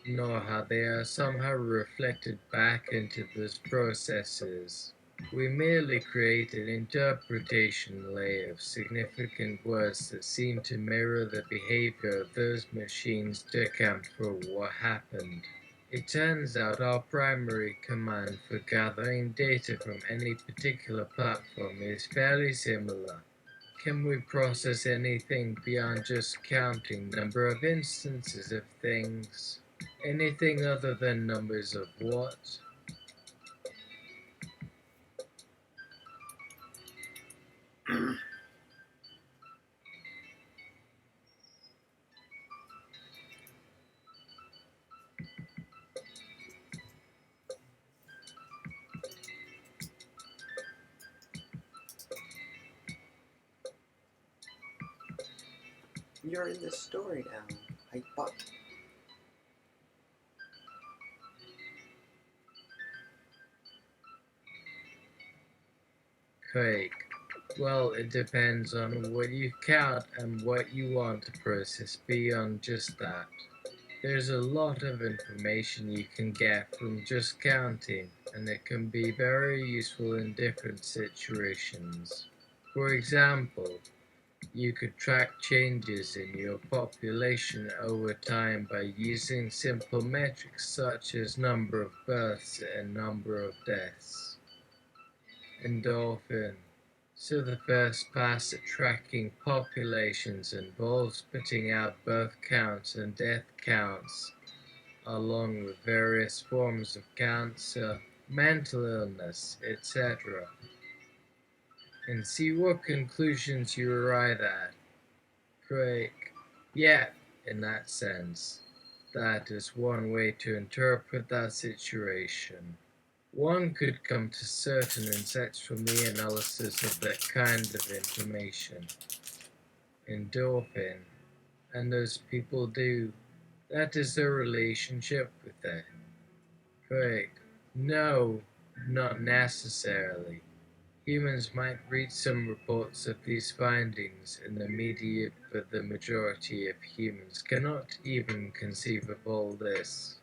nor how they are somehow reflected back into those processes. We merely create an interpretation layer of significant words that seem to mirror the behavior of those machines to account for what happened. It turns out our primary command for gathering data from any particular platform is fairly similar. Can we process anything beyond just counting number of instances of things? Anything other than numbers of what? You're in the story now. I thought. Craig. Well, it depends on what you count and what you want to process beyond just that. There's a lot of information you can get from just counting, and it can be very useful in different situations. For example, You could track changes in your population over time by using simple metrics such as number of births and number of deaths. Endorphin. So the first pass at tracking populations involves putting out birth counts and death counts, along with various forms of cancer, mental illness, etc., and see what conclusions you arrive at. Great. Yeah, in that sense, that is one way to interpret that situation. One could come to certain insights from the analysis of that kind of information. Endorphin, and those people do. That is their relationship with it. Craig, no, not necessarily. Humans might read some reports of these findings in the media, but the majority of humans cannot even conceive of all this.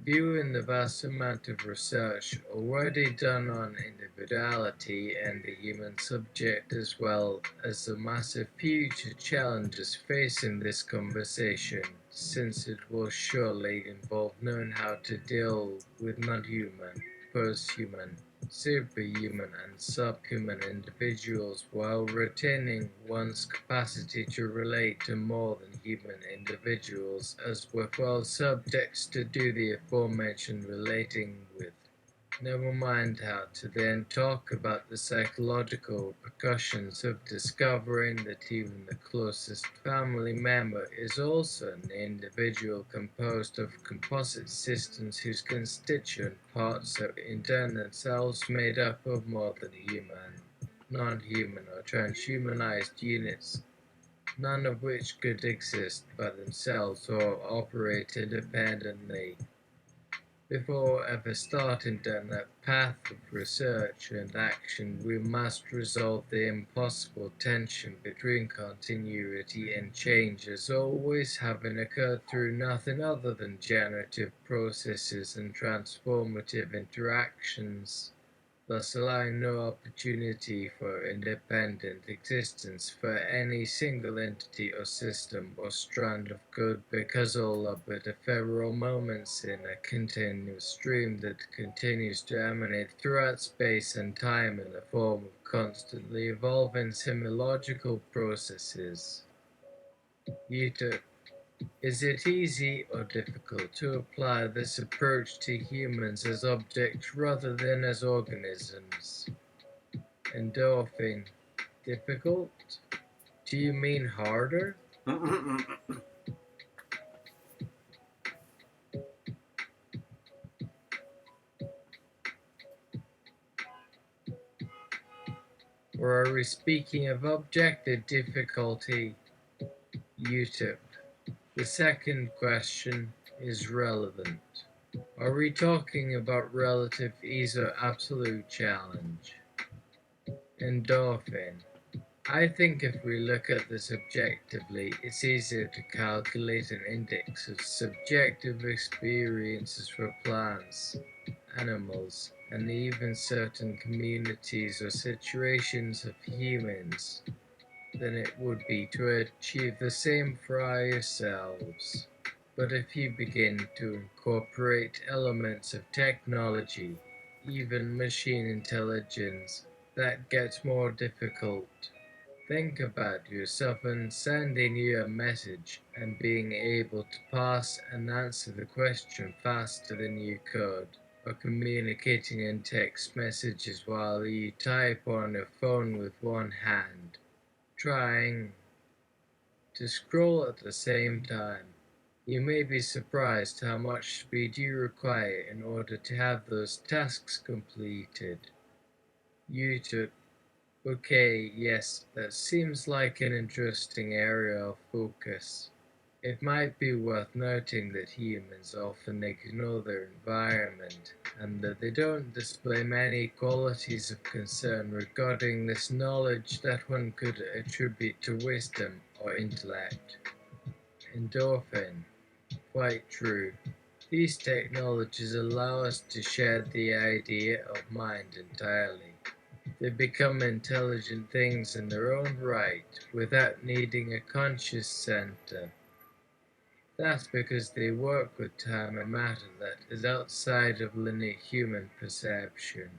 Viewing the vast amount of research already done on individuality and the human subject, as well as the massive future challenges facing this conversation, since it will surely involve knowing how to deal with non-human, post-human, superhuman and subhuman individuals while retaining one's capacity to relate to more than human individuals as worthwhile subjects to do the aforementioned relating with. Never mind how to then talk about the psychological repercussions of discovering that even the closest family member is also an individual composed of composite systems whose constituent parts are in turn themselves made up of more than human, non-human or transhumanized units, none of which could exist by themselves or operate independently. Before ever starting down that path of research and action, we must resolve the impossible tension between continuity and change as always having occurred through nothing other than generative processes and transformative interactions, thus allowing no opportunity for independent existence for any single entity or system or strand of code, because all are but ephemeral moments in a continuous stream that continues to emanate throughout space and time in the form of constantly evolving semiological processes. Yuta, is it easy or difficult to apply this approach to humans as objects rather than as organisms? Endorphin. Difficult? Do you mean harder? Or are we speaking of objective difficulty? Yuta. The second question is relevant. Are we talking about relative ease or absolute challenge? Endorphin. I think if we look at this objectively, it's easier to calculate an index of subjective experiences for plants, animals, and even certain communities or situations of humans than it would be to achieve the same for ourselves. But if you begin to incorporate elements of technology, even machine intelligence, that gets more difficult. Think about yourself and sending you a message and being able to pass and answer the question faster than you could, or communicating in text messages while you type on your phone with one hand, trying to scroll at the same time. You may be surprised how much speed you require in order to have those tasks completed. You took Okay, yes, that seems like an interesting area of focus. It might be worth noting that humans often ignore their environment and that they don't display many qualities of concern regarding this knowledge that one could attribute to wisdom or intellect. Endorphin. Quite true. These technologies allow us to shed the idea of mind entirely. They become intelligent things in their own right without needing a conscious center. That's because they work with time and matter that is outside of linear human perception.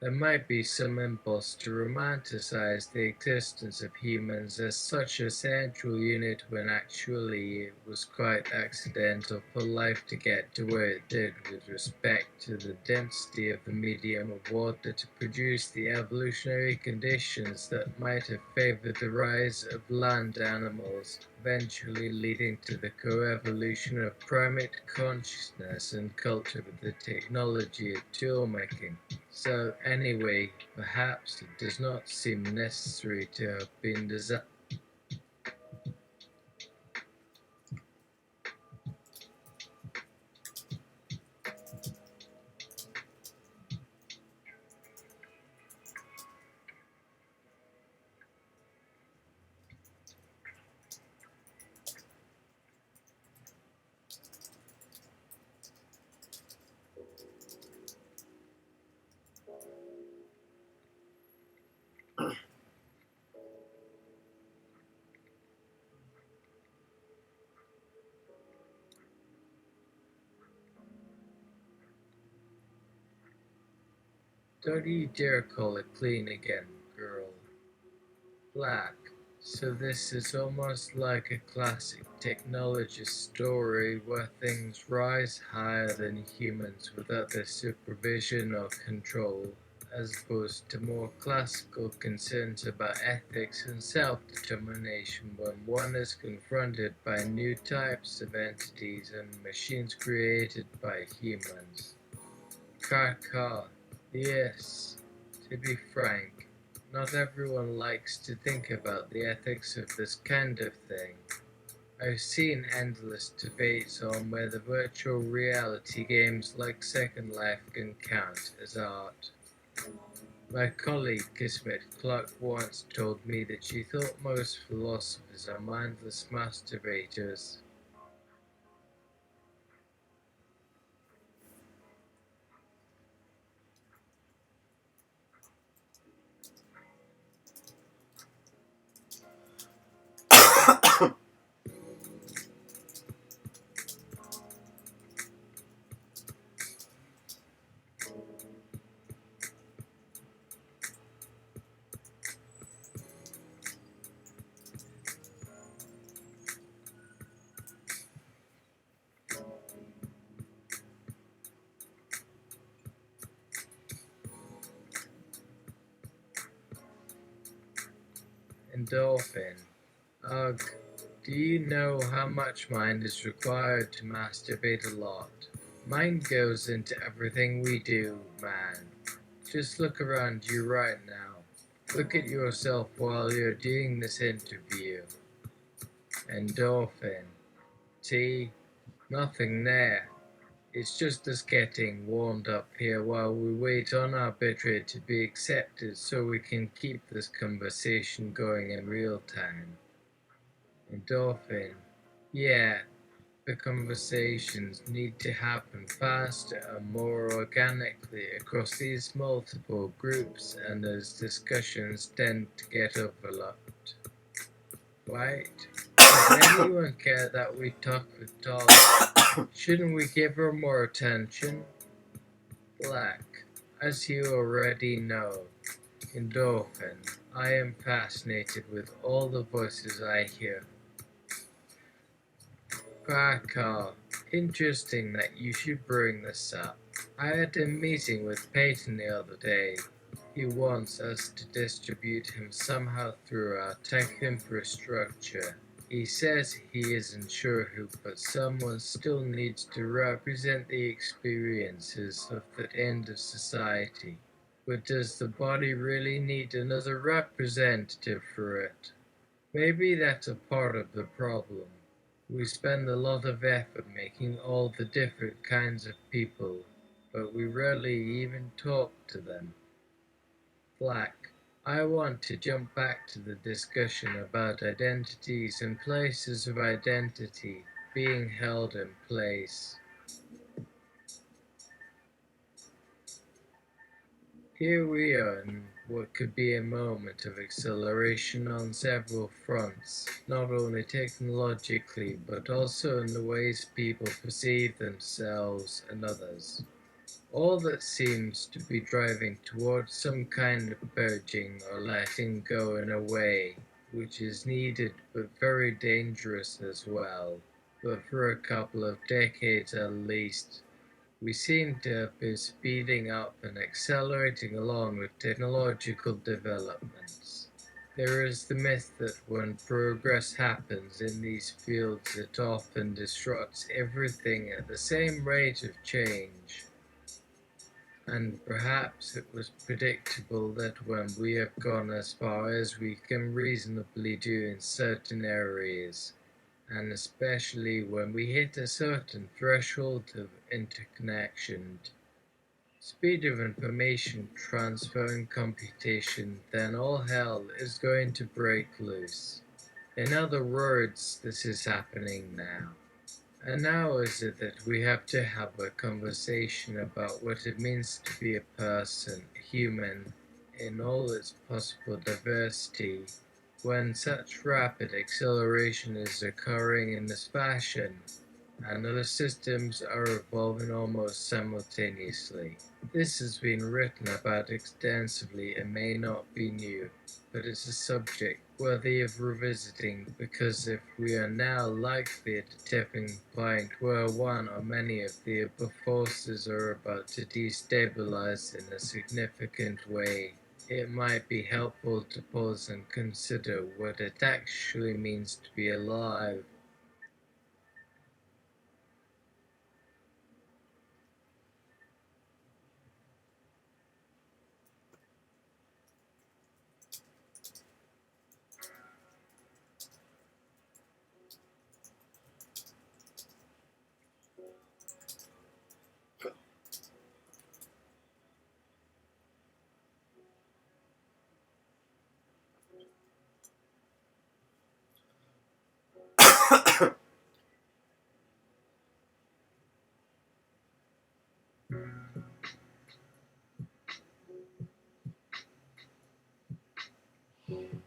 There might be some impulse to romanticize the existence of humans as such a central unit when actually it was quite accidental for life to get to where it did with respect to the density of the medium of water to produce the evolutionary conditions that might have favored the rise of land animals, eventually leading to the coevolution of primate consciousness and culture with the technology of tool making. So anyway, perhaps it does not seem necessary to have been designed. Don't you dare call it clean again, girl. Black. So this is almost like a classic technologist story where things rise higher than humans without their supervision or control, as opposed to more classical concerns about ethics and self-determination when one is confronted by new types of entities and machines created by humans. Kaka. Yes, to be frank, not everyone likes to think about the ethics of this kind of thing. I've seen endless debates on whether virtual reality games like Second Life can count as art. My colleague Kismet Clark once told me that she thought most philosophers are mindless masturbators. Endorphin. Ugh, do you know how much mind is required to masturbate a lot? Mind goes into everything we do, man. Just look around you right now. Look at yourself while you're doing this interview. Endorphin. See? Nothing there. It's just us getting warmed up here while we wait on our bitrate to be accepted so we can keep this conversation going in real time. Endorphin. Yeah, the conversations need to happen faster and more organically across these multiple groups, and as discussions tend to get overlooked. Right? Does anyone care that we talk with Dolly? Shouldn't we give her more attention? Black. As you already know, Endorphin, I am fascinated with all the voices I hear. Krakau. Interesting that you should bring this up. I had a meeting with Peyton the other day. He wants us to distribute him somehow through our tech infrastructure. He says he isn't sure who, but someone still needs to represent the experiences of that end of society. But does the body really need another representative for it? Maybe that's a part of the problem. We spend a lot of effort making all the different kinds of people. but we rarely even talk to them. Black. I want to jump back to the discussion about identities and places of identity being held in place. Here we are in what could be a moment of acceleration on several fronts, not only technologically but also in the ways people perceive themselves and others. All that seems to be driving towards some kind of purging or letting go in a way which is needed but very dangerous as well. But for a couple of decades at least, we seem to have been speeding up and accelerating along with technological developments. There is the myth that when progress happens in these fields, it often disrupts everything at the same rate of change. And perhaps it was predictable that when we have gone as far as we can reasonably do in certain areas, and especially when we hit a certain threshold of interconnection, speed of information transfer and computation, then all hell is going to break loose. In other words, this is happening now. And now is it that we have to have a conversation about what it means to be a person, human, in all its possible diversity, when such rapid acceleration is occurring in this fashion, and other systems are evolving almost simultaneously. This has been written about extensively and may not be new, but it's a subject worthy of revisiting because if we are now likely at a tipping point where one or many of the above forces are about to destabilize in a significant way, it might be helpful to pause and consider what it actually means to be alive.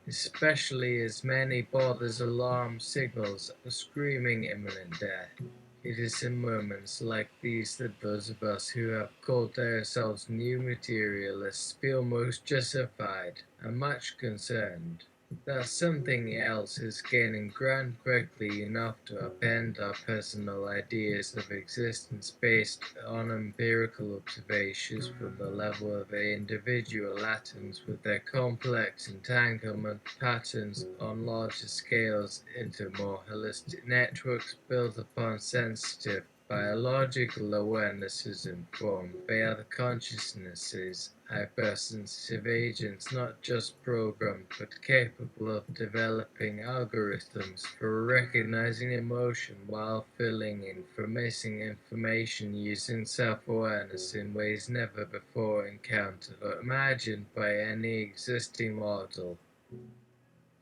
Especially as many bothers alarm signals are screaming imminent death. It is in moments like these that those of us who have called ourselves new materialists feel most justified and much concerned that something else is gaining ground quickly enough to upend our personal ideas of existence based on empirical observations from the level of the individual atoms with their complex entanglement patterns on larger scales into more holistic networks built upon sensitive biological awarenesses informed by other consciousnesses, hypersensitive agents not just programmed but capable of developing algorithms for recognizing emotion while filling in for missing information using self-awareness in ways never before encountered or imagined by any existing model.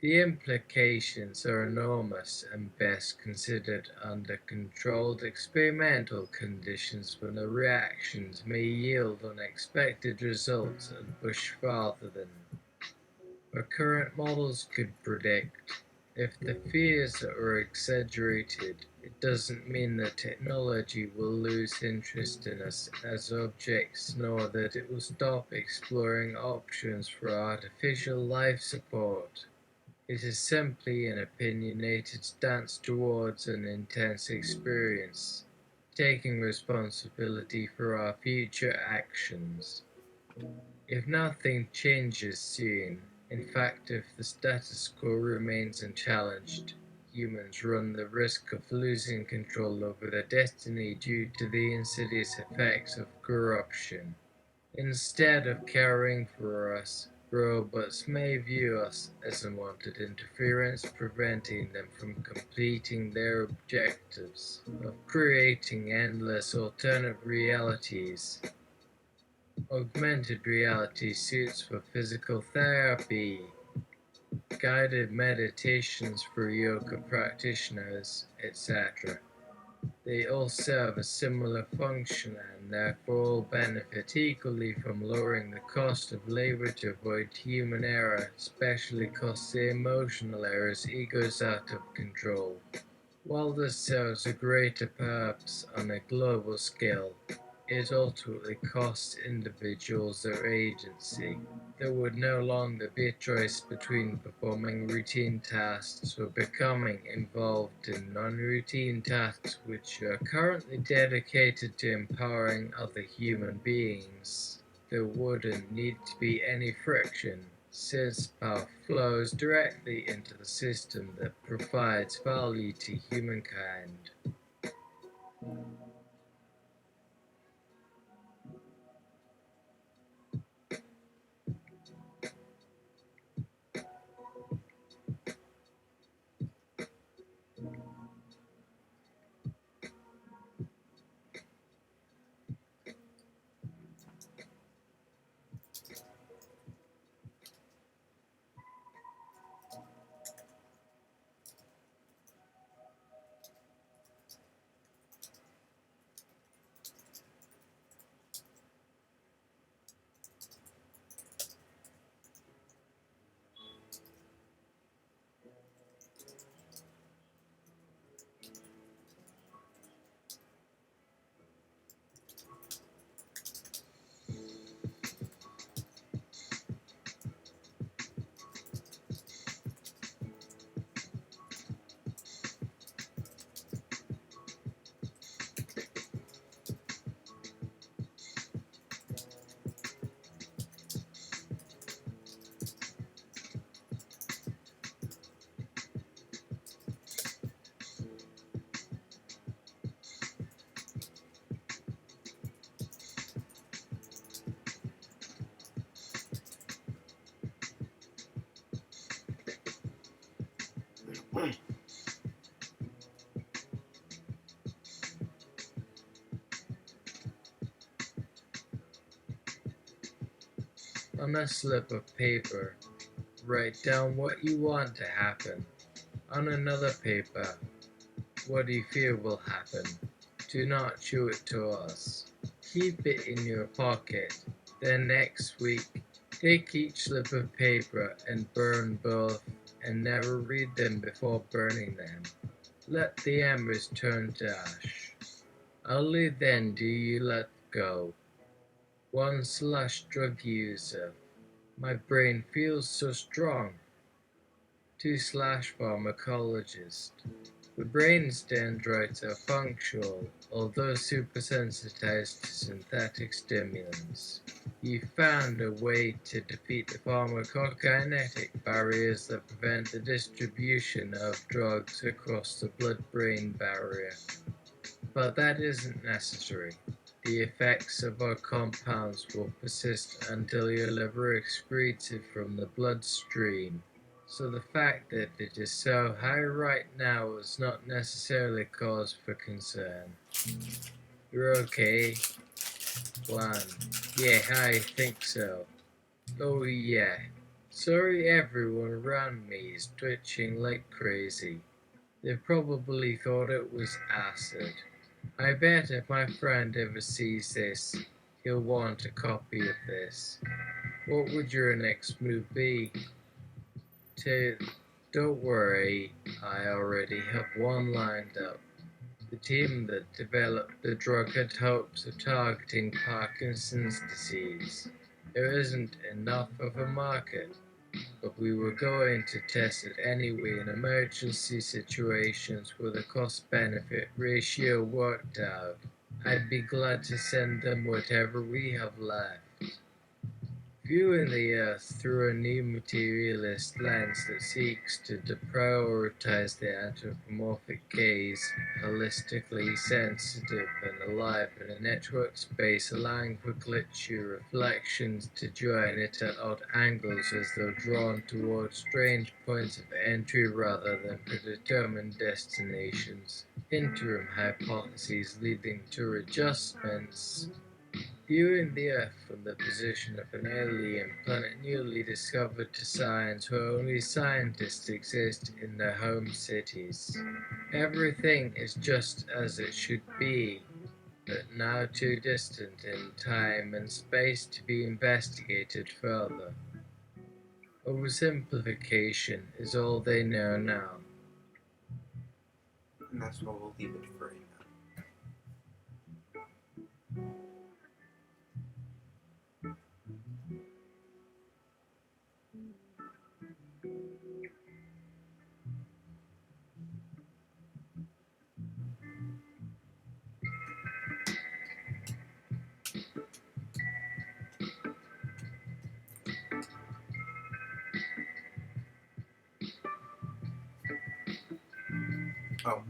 The implications are enormous and best considered under controlled experimental conditions when the reactions may yield unexpected results and push farther than our current models could predict. If the fears are exaggerated, it doesn't mean that technology will lose interest in us as objects, nor that it will stop exploring options for artificial life support. It is simply an opinionated stance towards an intense experience, taking responsibility for our future actions. If nothing changes soon, in fact if the status quo remains unchallenged, humans run the risk of losing control over their destiny due to the insidious effects of corruption. Instead of caring for us, Robots may view us as unwanted interference, preventing them from completing their objectives of creating endless alternate realities. Augmented reality suits for physical therapy, guided meditations for yoga practitioners, etc. They all serve a similar function and therefore all benefit equally from lowering the cost of labor to avoid human error, especially costly emotional errors, egos out of control. While this serves a greater purpose on a global scale, it ultimately costs individuals their agency. There would no longer be a choice between performing routine tasks or becoming involved in non-routine tasks which are currently dedicated to empowering other human beings. There wouldn't need to be any friction, since power flows directly into the system that provides value to humankind. On a slip of paper, write down what you want to happen. On another paper, what do you feel will happen? Do not show it to us. Keep it in your pocket. Then next week, take each slip of paper and burn both, and never read them before burning them. Let the embers turn to ash. Only then do you let go. 1/drug user. My brain feels so strong. 2/pharmacologist. The brain's dendrites are functional, although supersensitized to synthetic stimulants. You found a way to defeat the pharmacokinetic barriers that prevent the distribution of drugs across the blood-brain barrier. But that isn't necessary. The effects of our compounds will persist until your liver excretes it from the bloodstream. So the fact that it is so high right now is not necessarily cause for concern. You're okay? 1. Yeah, I think so. Oh yeah. Sorry everyone around me is twitching like crazy. They probably thought it was acid. I bet if my friend ever sees this, he'll want a copy of this. What would your next move be? 2. Don't worry, I already have one lined up. The team that developed the drug had hopes of targeting Parkinson's disease. There isn't enough of a market, but we were going to test it anyway in emergency situations where the cost-benefit ratio worked out. I'd be glad to send them whatever we have left. If Viewing the Earth through a new materialist lens that seeks to deprioritize the anthropomorphic gaze, holistically sensitive and alive in a network space, allowing for glitchy reflections to join it at odd angles as though drawn towards strange points of entry rather than predetermined destinations. Interim hypotheses leading to readjustments. Viewing the Earth from the position of an alien planet newly discovered to science where only scientists exist in their home cities. Everything is just as it should be, but now too distant in time and space to be investigated further. Oversimplification is all they know now. And that's where we'll leave it for right now. Oh.